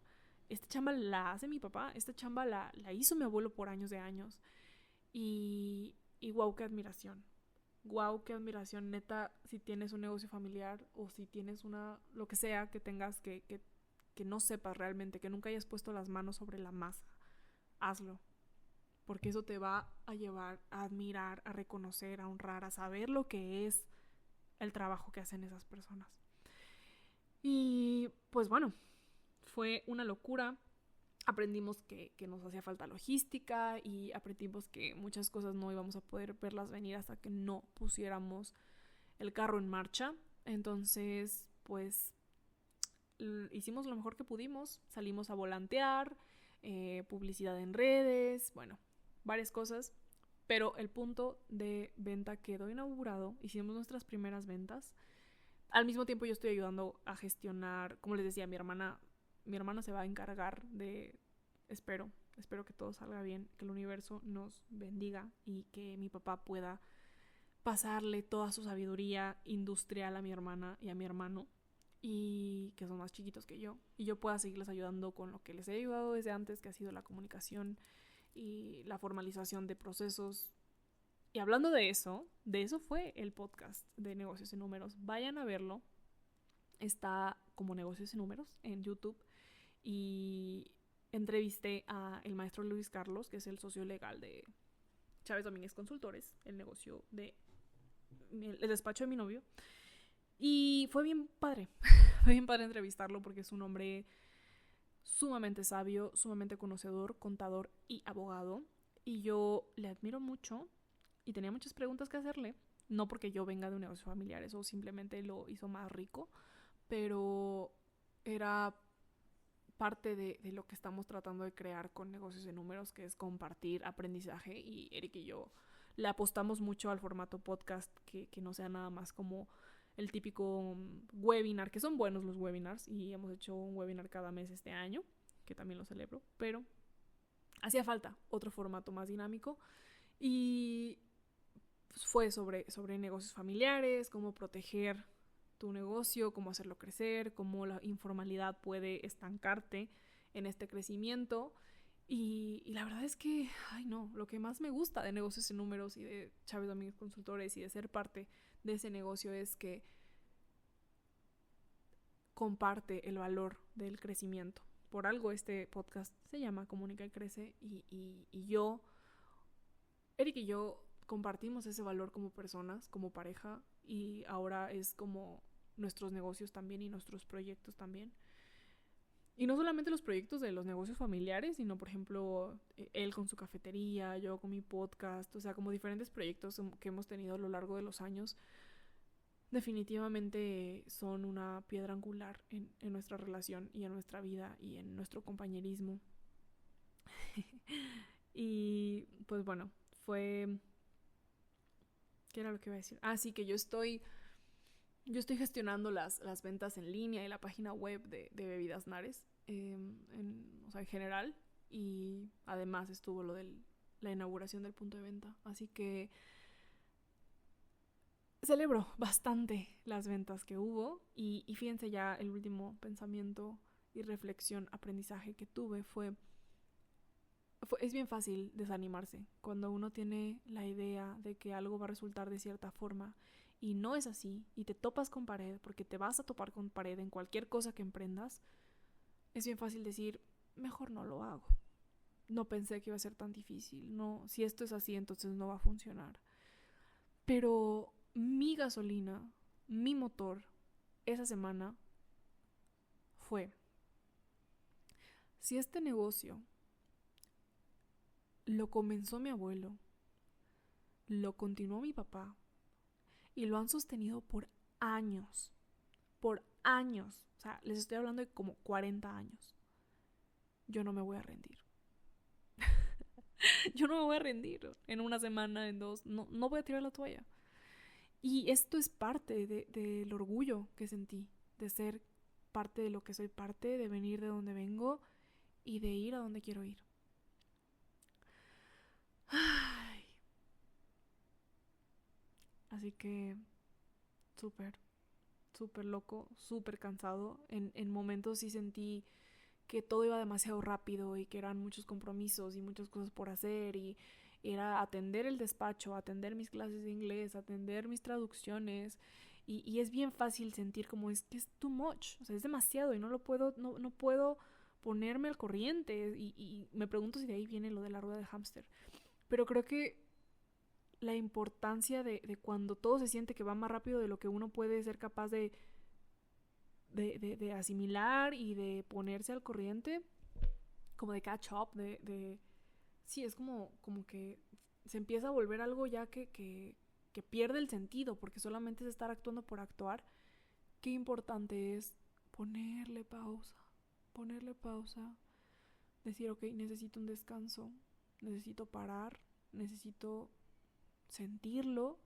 Esta chamba la hace mi papá. Esta chamba la hizo mi abuelo por años de años. Y wow, qué admiración. wow, qué admiración, neta, si tienes un negocio familiar o si tienes lo que sea que tengas que no sepas realmente, que nunca hayas puesto las manos sobre la masa, hazlo. Porque eso te va a llevar a admirar, a reconocer, a honrar, a saber lo que es el trabajo que hacen esas personas. Y pues bueno, fue una locura. Aprendimos que nos hacía falta logística y aprendimos que muchas cosas no íbamos a poder verlas venir hasta que no pusiéramos el carro en marcha. Entonces, pues hicimos lo mejor que pudimos, salimos a volantear, publicidad en redes, bueno, varias cosas, pero el punto de venta quedó inaugurado, hicimos nuestras primeras ventas. Al mismo tiempo yo estoy ayudando a gestionar, como les decía, mi hermana se va a encargar de, espero que todo salga bien, que el universo nos bendiga y que mi papá pueda pasarle toda su sabiduría industrial a mi hermana y a mi hermano, y que son más chiquitos que yo, y yo pueda seguirles ayudando con lo que les he ayudado desde antes, que ha sido la comunicación y la formalización de procesos. Y hablando de eso fue el podcast de Negocios y Números. Vayan a verlo. Está como Negocios y Números en YouTube. Y entrevisté a el maestro Luis Carlos, que es el socio legal de Chávez Domínguez Consultores, el negocio de el despacho de mi novio. Y fue bien padre. Fue bien padre entrevistarlo porque es un hombre sumamente sabio, sumamente conocedor, contador y abogado. Y yo le admiro mucho y tenía muchas preguntas que hacerle. No porque yo venga de un negocio familiar, eso simplemente lo hizo más rico, pero era parte de lo que estamos tratando de crear con Negocios de Números, que es compartir aprendizaje, y Eric y yo le apostamos mucho al formato podcast, que no sea nada más como el típico webinar, que son buenos los webinars y hemos hecho un webinar cada mes este año, que también lo celebro, pero hacía falta otro formato más dinámico y pues fue sobre negocios familiares, cómo proteger tu negocio, cómo hacerlo crecer, cómo la informalidad puede estancarte en este crecimiento. Y la verdad es que, ay no, lo que más me gusta de Negocios y Números y de Chávez Domínguez Consultores y de ser parte de ese negocio es que comparte el valor del crecimiento. Por algo este podcast se llama Comunica y Crece y yo, Eric y yo compartimos ese valor como personas, como pareja, y ahora es como nuestros negocios también y nuestros proyectos también. Y no solamente los proyectos de los negocios familiares, sino por ejemplo él con su cafetería, yo con mi podcast, o sea, como diferentes proyectos que hemos tenido a lo largo de los años, definitivamente son una piedra angular en nuestra relación y en nuestra vida y en nuestro compañerismo. Y pues bueno, fue... ¿Qué era lo que iba a decir? Ah, sí, que yo estoy gestionando las ventas en línea y la página web de Bebidas Nares, o sea, en general, y además estuvo lo de la inauguración del punto de venta, así que celebro bastante las ventas que hubo y fíjense, ya el último pensamiento y reflexión, aprendizaje que tuve fue es bien fácil desanimarse cuando uno tiene la idea de que algo va a resultar de cierta forma y no es así, y te topas con pared, porque te vas a topar con pared en cualquier cosa que emprendas. Es bien fácil decir, mejor no lo hago. No pensé que iba a ser tan difícil. No, si esto es así, entonces no va a funcionar. Pero mi gasolina, mi motor, esa semana fue, si este negocio lo comenzó mi abuelo, lo continuó mi papá y lo han sostenido por años, o sea, les estoy hablando de como 40 años, yo no me voy a rendir. Yo no me voy a rendir en una semana, en dos, no voy a tirar la toalla. Y esto es parte del orgullo que sentí, de ser parte de lo que soy parte, de venir de donde vengo y de ir a donde quiero ir. Ay. Así que súper loco, súper cansado. En momentos sí sentí que todo iba demasiado rápido y que eran muchos compromisos y muchas cosas por hacer y era atender el despacho, atender mis clases de inglés, atender mis traducciones. Y es bien fácil sentir como es que es too much, o sea, es demasiado y no puedo ponerme al corriente. Y me pregunto si de ahí viene lo de la rueda de hámster. Pero creo que la importancia de cuando todo se siente que va más rápido de lo que uno puede ser capaz de asimilar y de ponerse al corriente, como de catch up, sí, es como que se empieza a volver algo ya que pierde el sentido, porque solamente es estar actuando por actuar. Qué importante es ponerle pausa, decir, ok, necesito un descanso, necesito parar, necesito sentirlo,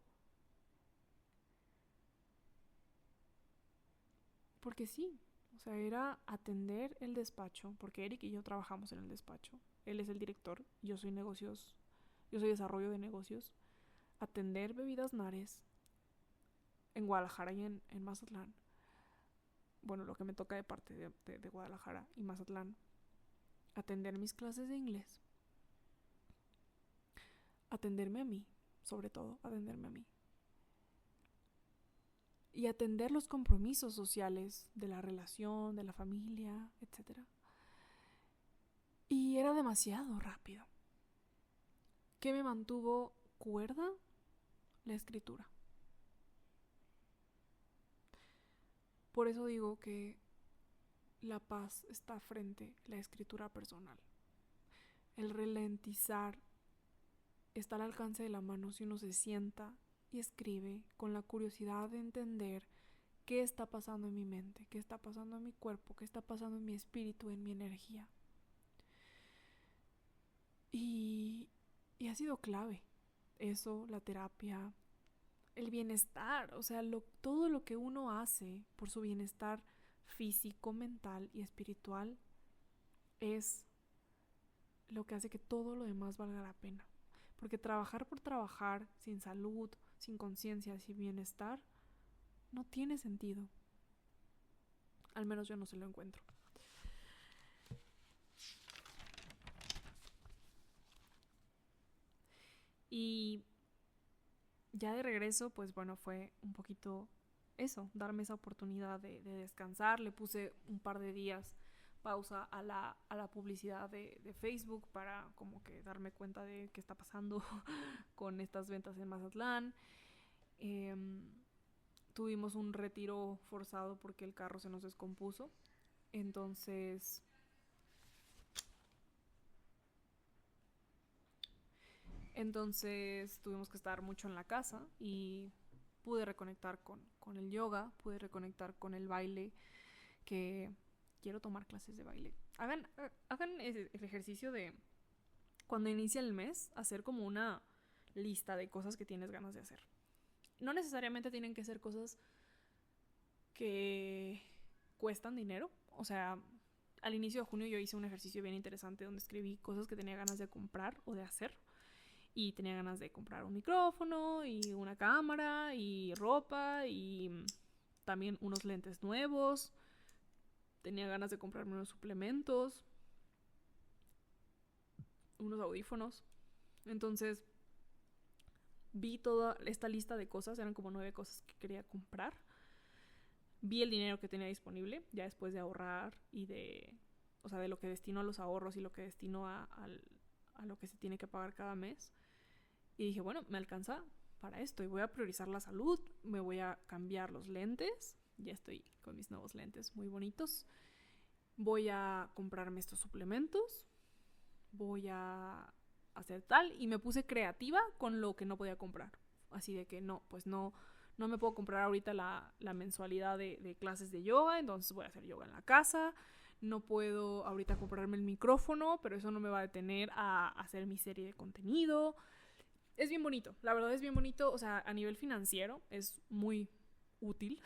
porque sí, o sea, era atender el despacho, porque Eric y yo trabajamos en el despacho. Él es el director, yo soy desarrollo de negocios. Atender bebidas Nares en Guadalajara y en Mazatlán. Bueno, lo que me toca de parte de Guadalajara y Mazatlán. Atender mis clases de inglés. Atenderme a mí, sobre todo, atenderme a mí. Y atender los compromisos sociales de la relación, de la familia, etcétera. Y era demasiado rápido. ¿Qué me mantuvo cuerda? La escritura. Por eso digo que la paz está frente a la escritura personal. El ralentizar está al alcance de la mano si uno se sienta y escribe con la curiosidad de entender qué está pasando en mi mente, qué está pasando en mi cuerpo, qué está pasando en mi espíritu, en mi energía. Y, y ha sido clave eso, la terapia, el bienestar, o sea, todo lo que uno hace por su bienestar físico, mental y espiritual es lo que hace que todo lo demás valga la pena. Porque trabajar por trabajar, sin salud, sin conciencia, sin bienestar, no tiene sentido. Al menos yo no se lo encuentro. Y ya de regreso, pues bueno, fue un poquito eso, darme esa oportunidad de descansar. Le puse un par de días pausa a la publicidad de Facebook para como que darme cuenta de qué está pasando con estas ventas en Mazatlán. Eh, Tuvimos un retiro forzado porque el carro se nos descompuso. Entonces, tuvimos que estar mucho en la casa y pude reconectar con el yoga, pude reconectar con el baile, que quiero tomar clases de baile. Hagan el ejercicio de cuando inicia el mes, hacer como una lista de cosas que tienes ganas de hacer. No necesariamente tienen que ser cosas que cuestan dinero. O sea, al inicio de junio yo hice un ejercicio bien interesante donde escribí cosas que tenía ganas de comprar o de hacer. Y tenía ganas de comprar un micrófono y una cámara y ropa y también unos lentes nuevos. Tenía ganas de comprarme unos suplementos, unos audífonos. Entonces vi toda esta lista de cosas, eran como 9 cosas que quería comprar. Vi el dinero que tenía disponible, ya después de ahorrar y de lo que destino a los ahorros y lo que destino a lo que se tiene que pagar cada mes. Y dije, bueno, me alcanza para esto y voy a priorizar la salud, me voy a cambiar los lentes, ya estoy con mis nuevos lentes muy bonitos, voy a comprarme estos suplementos, voy a hacer tal, y me puse creativa con lo que no podía comprar. Así de que no me puedo comprar ahorita la mensualidad de clases de yoga, entonces voy a hacer yoga en la casa. No puedo ahorita comprarme el micrófono, pero eso no me va a detener a hacer mi serie de contenido. Es bien bonito, la verdad es bien bonito, o sea, a nivel financiero es muy útil,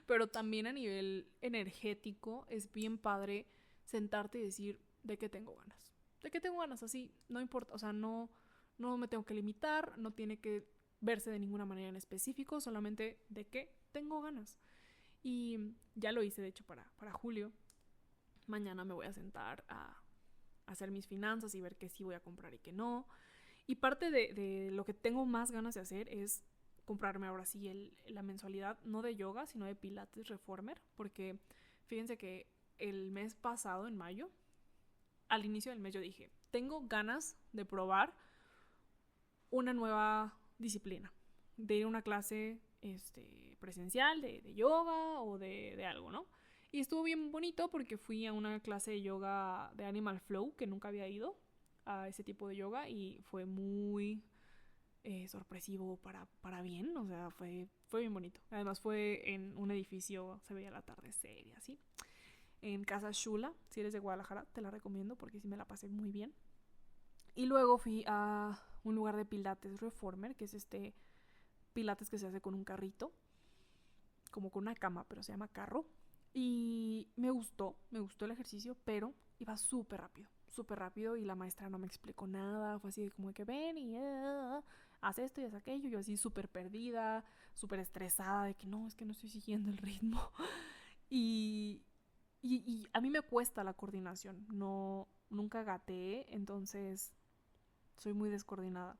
pero también a nivel energético es bien padre sentarte y decir, ¿de qué tengo ganas? ¿De qué tengo ganas? Así, no importa, o sea, no me tengo que limitar, no tiene que verse de ninguna manera en específico, solamente de qué tengo ganas. Y ya lo hice, de hecho, para julio. Mañana me voy a sentar a hacer mis finanzas y ver qué sí voy a comprar y qué no. Y parte de lo que tengo más ganas de hacer es comprarme ahora sí la mensualidad, no de yoga, sino de Pilates Reformer, porque fíjense que el mes pasado, en mayo, al inicio del mes yo dije, tengo ganas de probar una nueva disciplina, de ir a una clase presencial de yoga o de algo, ¿no? Y estuvo bien bonito porque fui a una clase de yoga de Animal Flow, que nunca había ido a ese tipo de yoga, y fue muy sorpresivo para bien, o sea, fue bien bonito. Además fue en un edificio, se veía el atardecer y así. En Casa Shula, si eres de Guadalajara, te la recomiendo porque sí me la pasé muy bien. Y luego fui a un lugar de Pilates Reformer, que es Pilates que se hace con un carrito, como con una cama, pero se llama carro. Y me gustó el ejercicio, pero iba súper rápido y la maestra no me explicó nada. Fue así como de que ven y haz esto y haz aquello. Yo así súper perdida, súper estresada de que no, es que no estoy siguiendo el ritmo. y, y a mí me cuesta la coordinación, no, nunca gateé, entonces soy muy descoordinada.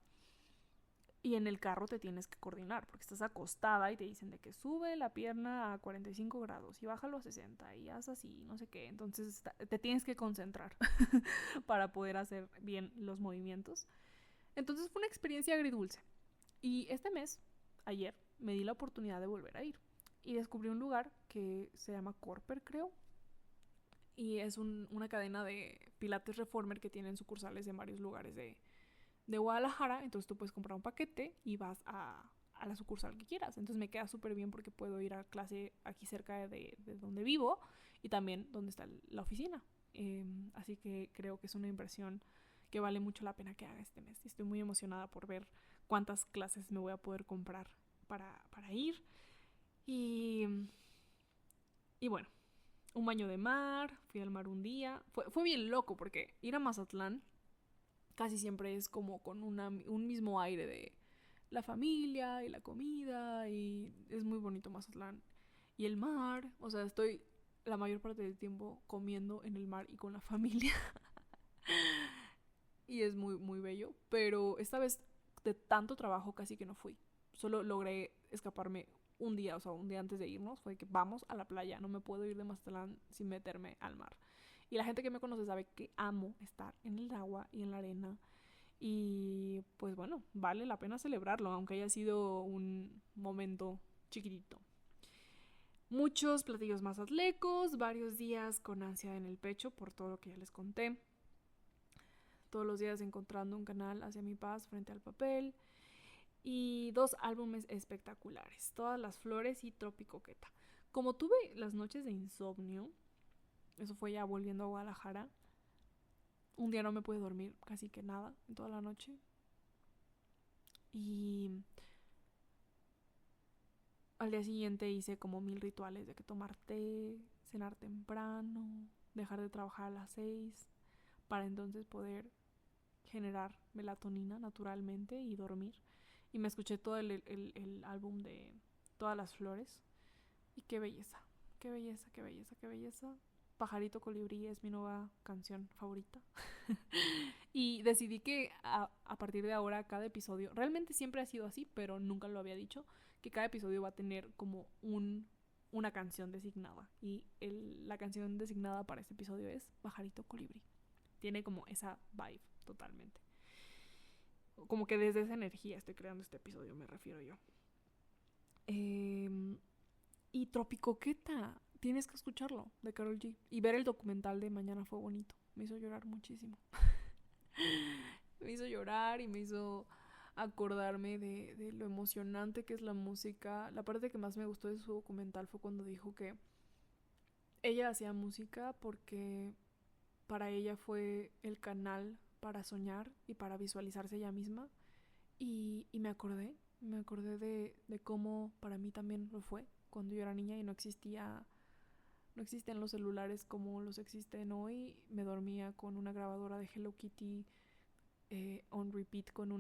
Y en el carro te tienes que coordinar, porque estás acostada y te dicen de que sube la pierna a 45 grados y bájalo a 60 y haz así, no sé qué. Entonces te tienes que concentrar para poder hacer bien los movimientos. Entonces fue una experiencia agridulce. Y este mes, ayer, me di la oportunidad de volver a ir. Y descubrí un lugar que se llama Corper, creo. Y es una cadena de Pilates Reformer que tienen sucursales en varios lugares de Guadalajara. Entonces tú puedes comprar un paquete y vas a la sucursal que quieras. Entonces me queda súper bien porque puedo ir a clase aquí cerca de donde vivo y también donde está la oficina. Así que creo que es una inversión que vale mucho la pena que haga este mes. Estoy muy emocionada por ver cuántas clases me voy a poder comprar para ir. Y, y bueno, un baño de mar, fui al mar un día. Fue bien loco porque ir a Mazatlán casi siempre es como con un mismo aire de la familia y la comida, y es muy bonito Mazatlán. Y el mar, o sea, estoy la mayor parte del tiempo comiendo en el mar y con la familia. Y es muy, muy bello, pero esta vez de tanto trabajo casi que no fui. Solo logré escaparme un día, o sea, un día antes de irnos, fue que vamos a la playa, no me puedo ir de Mazatlán sin meterme al mar. Y la gente que me conoce sabe que amo estar en el agua y en la arena. Y pues bueno, vale la pena celebrarlo, aunque haya sido un momento chiquitito. Muchos platillos mazatlecos, varios días con ansia en el pecho por todo lo que ya les conté. Todos los días encontrando un canal hacia mi paz frente al papel. Y 2 álbumes espectaculares, Todas las flores y Tropicoqueta. Como tuve las noches de insomnio, eso fue ya volviendo a Guadalajara, un día no me pude dormir casi que nada en toda la noche. Y al día siguiente hice como 1000 rituales de que tomar té, cenar temprano, dejar de trabajar a las 6 para entonces poder generar melatonina naturalmente y dormir. Y me escuché todo el álbum de Todas las flores. Y qué belleza, qué belleza, qué belleza, qué belleza. Pajarito Colibrí es mi nueva canción favorita. Y decidí que a partir de ahora cada episodio, realmente siempre ha sido así, pero nunca lo había dicho, que cada episodio va a tener como una canción designada. Y la canción designada para este episodio es Pajarito Colibrí. Tiene como esa vibe totalmente. Como que desde esa energía estoy creando este episodio, me refiero yo. Y Tropicoqueta, tienes que escucharlo, de Karol G. Y ver el documental de Mañana fue bonito. Me hizo llorar muchísimo. Me hizo llorar y me hizo acordarme de lo emocionante que es la música. La parte que más me gustó de su documental fue cuando dijo que ella hacía música porque para ella fue el canal para soñar y para visualizarse ella misma. Y me acordé de cómo para mí también lo fue cuando yo era niña y no existían los celulares como los existen hoy. Me dormía con una grabadora de Hello Kitty on repeat con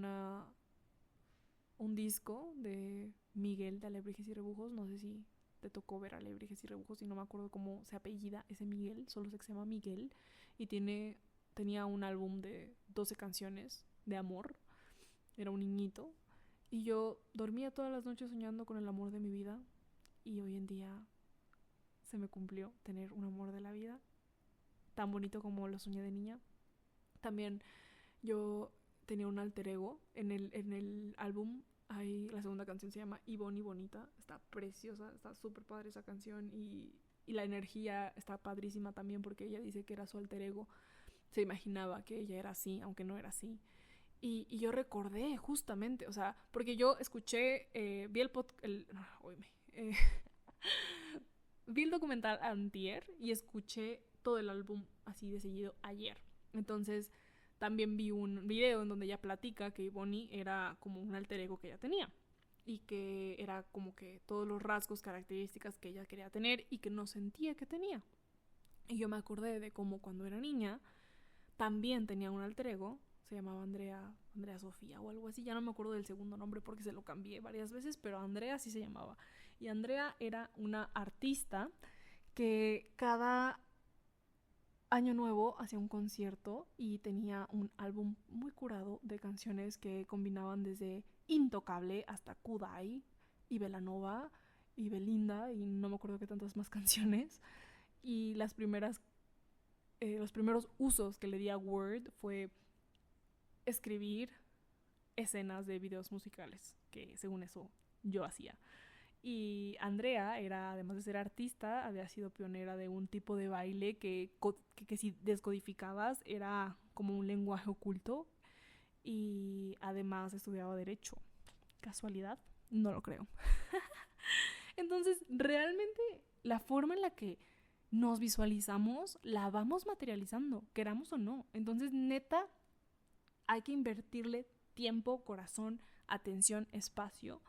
un disco de Miguel de Alebrijes y Rebujos. No sé si te tocó ver Alebrijes y Rebujos y no me acuerdo cómo se apellida ese Miguel, solo sé que se llama Miguel y tenía un álbum de 12 canciones de amor. era un niñito, y yo dormía todas las noches soñando con el amor de mi vida, y hoy en día se me cumplió tener un amor de la vida, tan bonito como lo soñé de niña. También yo tenía un alter ego en el álbum. Hay, la segunda canción se llama Ivonne y Bonita. Está preciosa, está súper padre esa canción. Y la energía está padrísima también porque ella dice que era su alter ego. Se imaginaba que ella era así, aunque no era así. Y yo recordé justamente, o sea, porque yo escuché, vi el podcast, vi el documental antier y escuché todo el álbum así de seguido ayer. Entonces también vi un video en donde ella platica que Bonnie era como un alter ego que ella tenía y que era como que todos los rasgos, características que ella quería tener y que no sentía que tenía. Y yo me acordé de cómo cuando era niña también tenía un alter ego, se llamaba Andrea Sofía o algo así, ya no me acuerdo del segundo nombre porque se lo cambié varias veces, pero Andrea sí se llamaba. Y Andrea era una artista que cada año nuevo hacía un concierto y tenía un álbum muy curado de canciones que combinaban desde Intocable hasta Kudai y Belanova y Belinda y no me acuerdo qué tantas más canciones. Y los primeros usos que le di a Word fue escribir escenas de videos musicales, que según eso yo hacía. Y Andrea era, además de ser artista, había sido pionera de un tipo de baile que si descodificabas era como un lenguaje oculto y además estudiaba derecho. ¿Casualidad? No lo creo. Entonces, realmente la forma en la que nos visualizamos la vamos materializando, queramos o no. Entonces, neta, hay que invertirle tiempo, corazón, atención, espacio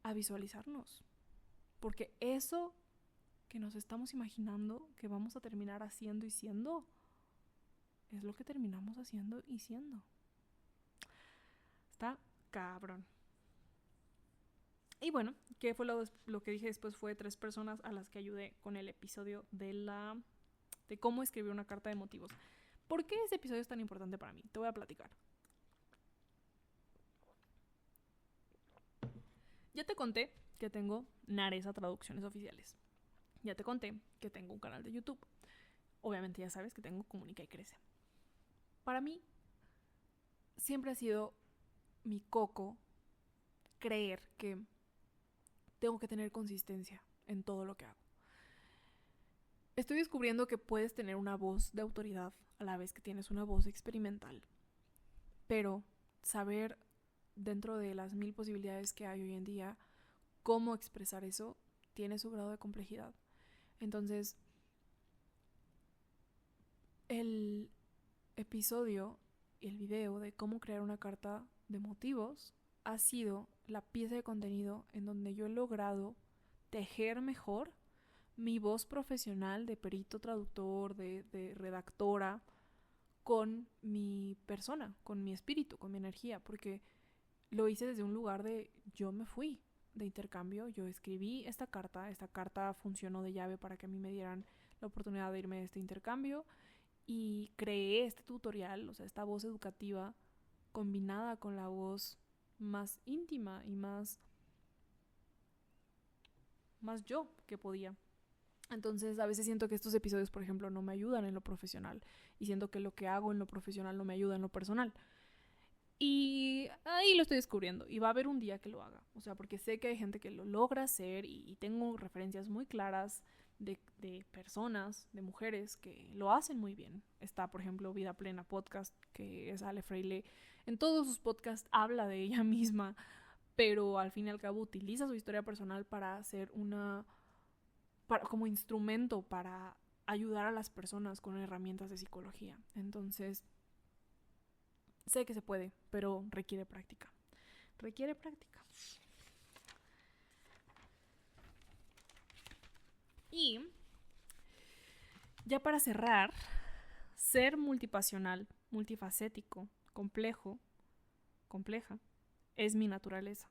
a visualizarnos. Porque eso que nos estamos imaginando que vamos a terminar haciendo y siendo es lo que terminamos haciendo y siendo. Está cabrón. Y bueno, ¿qué fue lo que dije después? Fue 3 personas a las que ayudé con el episodio de cómo escribir una carta de motivos. ¿Por qué ese episodio es tan importante para mí? Te voy a platicar. Ya te conté que tengo Naresa Traducciones Oficiales. Ya te conté que tengo un canal de YouTube. Obviamente ya sabes que tengo Comunica y Crece. Para mí siempre ha sido mi coco creer que tengo que tener consistencia en todo lo que hago. Estoy descubriendo que puedes tener una voz de autoridad a la vez que tienes una voz experimental. Pero saber dentro de las 1000 posibilidades que hay hoy en día cómo expresar eso tiene su grado de complejidad. Entonces, el episodio y el video de cómo crear una carta de motivos ha sido la pieza de contenido en donde yo he logrado tejer mejor mi voz profesional de perito traductor, de redactora, con mi persona, con mi espíritu, con mi energía, porque lo hice desde un lugar de yo me fui de intercambio, yo escribí esta carta funcionó de llave para que a mí me dieran la oportunidad de irme de este intercambio y creé este tutorial, o sea, esta voz educativa combinada con la voz más íntima y más yo que podía. Entonces a veces siento que estos episodios, por ejemplo, no me ayudan en lo profesional y siento que lo que hago en lo profesional no me ayuda en lo personal. Y ahí lo estoy descubriendo y va a haber un día que lo haga. O sea, porque sé que hay gente que lo logra hacer y tengo referencias muy claras de personas, de mujeres que lo hacen muy bien. Está, por ejemplo, Vida Plena Podcast, que es Ale Freile. En todos sus podcasts habla de ella misma, pero al fin y al cabo utiliza su historia personal para hacer como instrumento para ayudar a las personas con herramientas de psicología. Entonces, sé que se puede, pero requiere práctica. Requiere práctica. Y ya para cerrar, ser multipasional, multifacético, compleja, es mi naturaleza.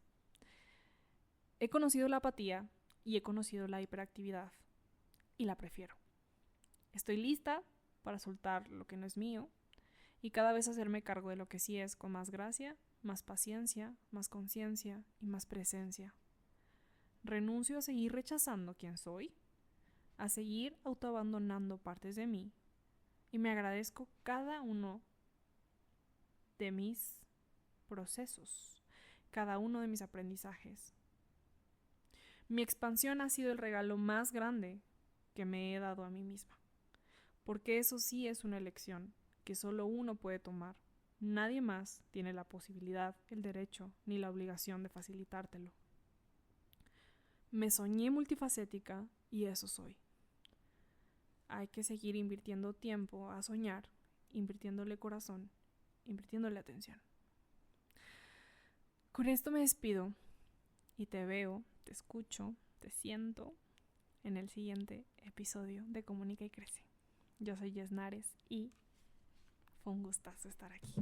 He conocido la apatía y he conocido la hiperactividad y la prefiero. Estoy lista para soltar lo que no es mío y cada vez hacerme cargo de lo que sí es con más gracia más paciencia, más conciencia y más presencia. Renuncio a seguir rechazando quién soy, a seguir autoabandonando partes de mí, y me agradezco cada uno de mis procesos, cada uno de mis aprendizajes. Mi expansión ha sido el regalo más grande que me he dado a mí misma, porque eso sí es una elección que solo uno puede tomar. Nadie más tiene la posibilidad, el derecho ni la obligación de facilitártelo. Me soñé multifacética y eso soy. Hay que seguir invirtiendo tiempo a soñar, invirtiéndole corazón, invirtiéndole atención. Con esto me despido y te veo, te escucho, te siento en el siguiente episodio de Comunica y Crece. Yo soy Jess Nares y fue un gustazo estar aquí.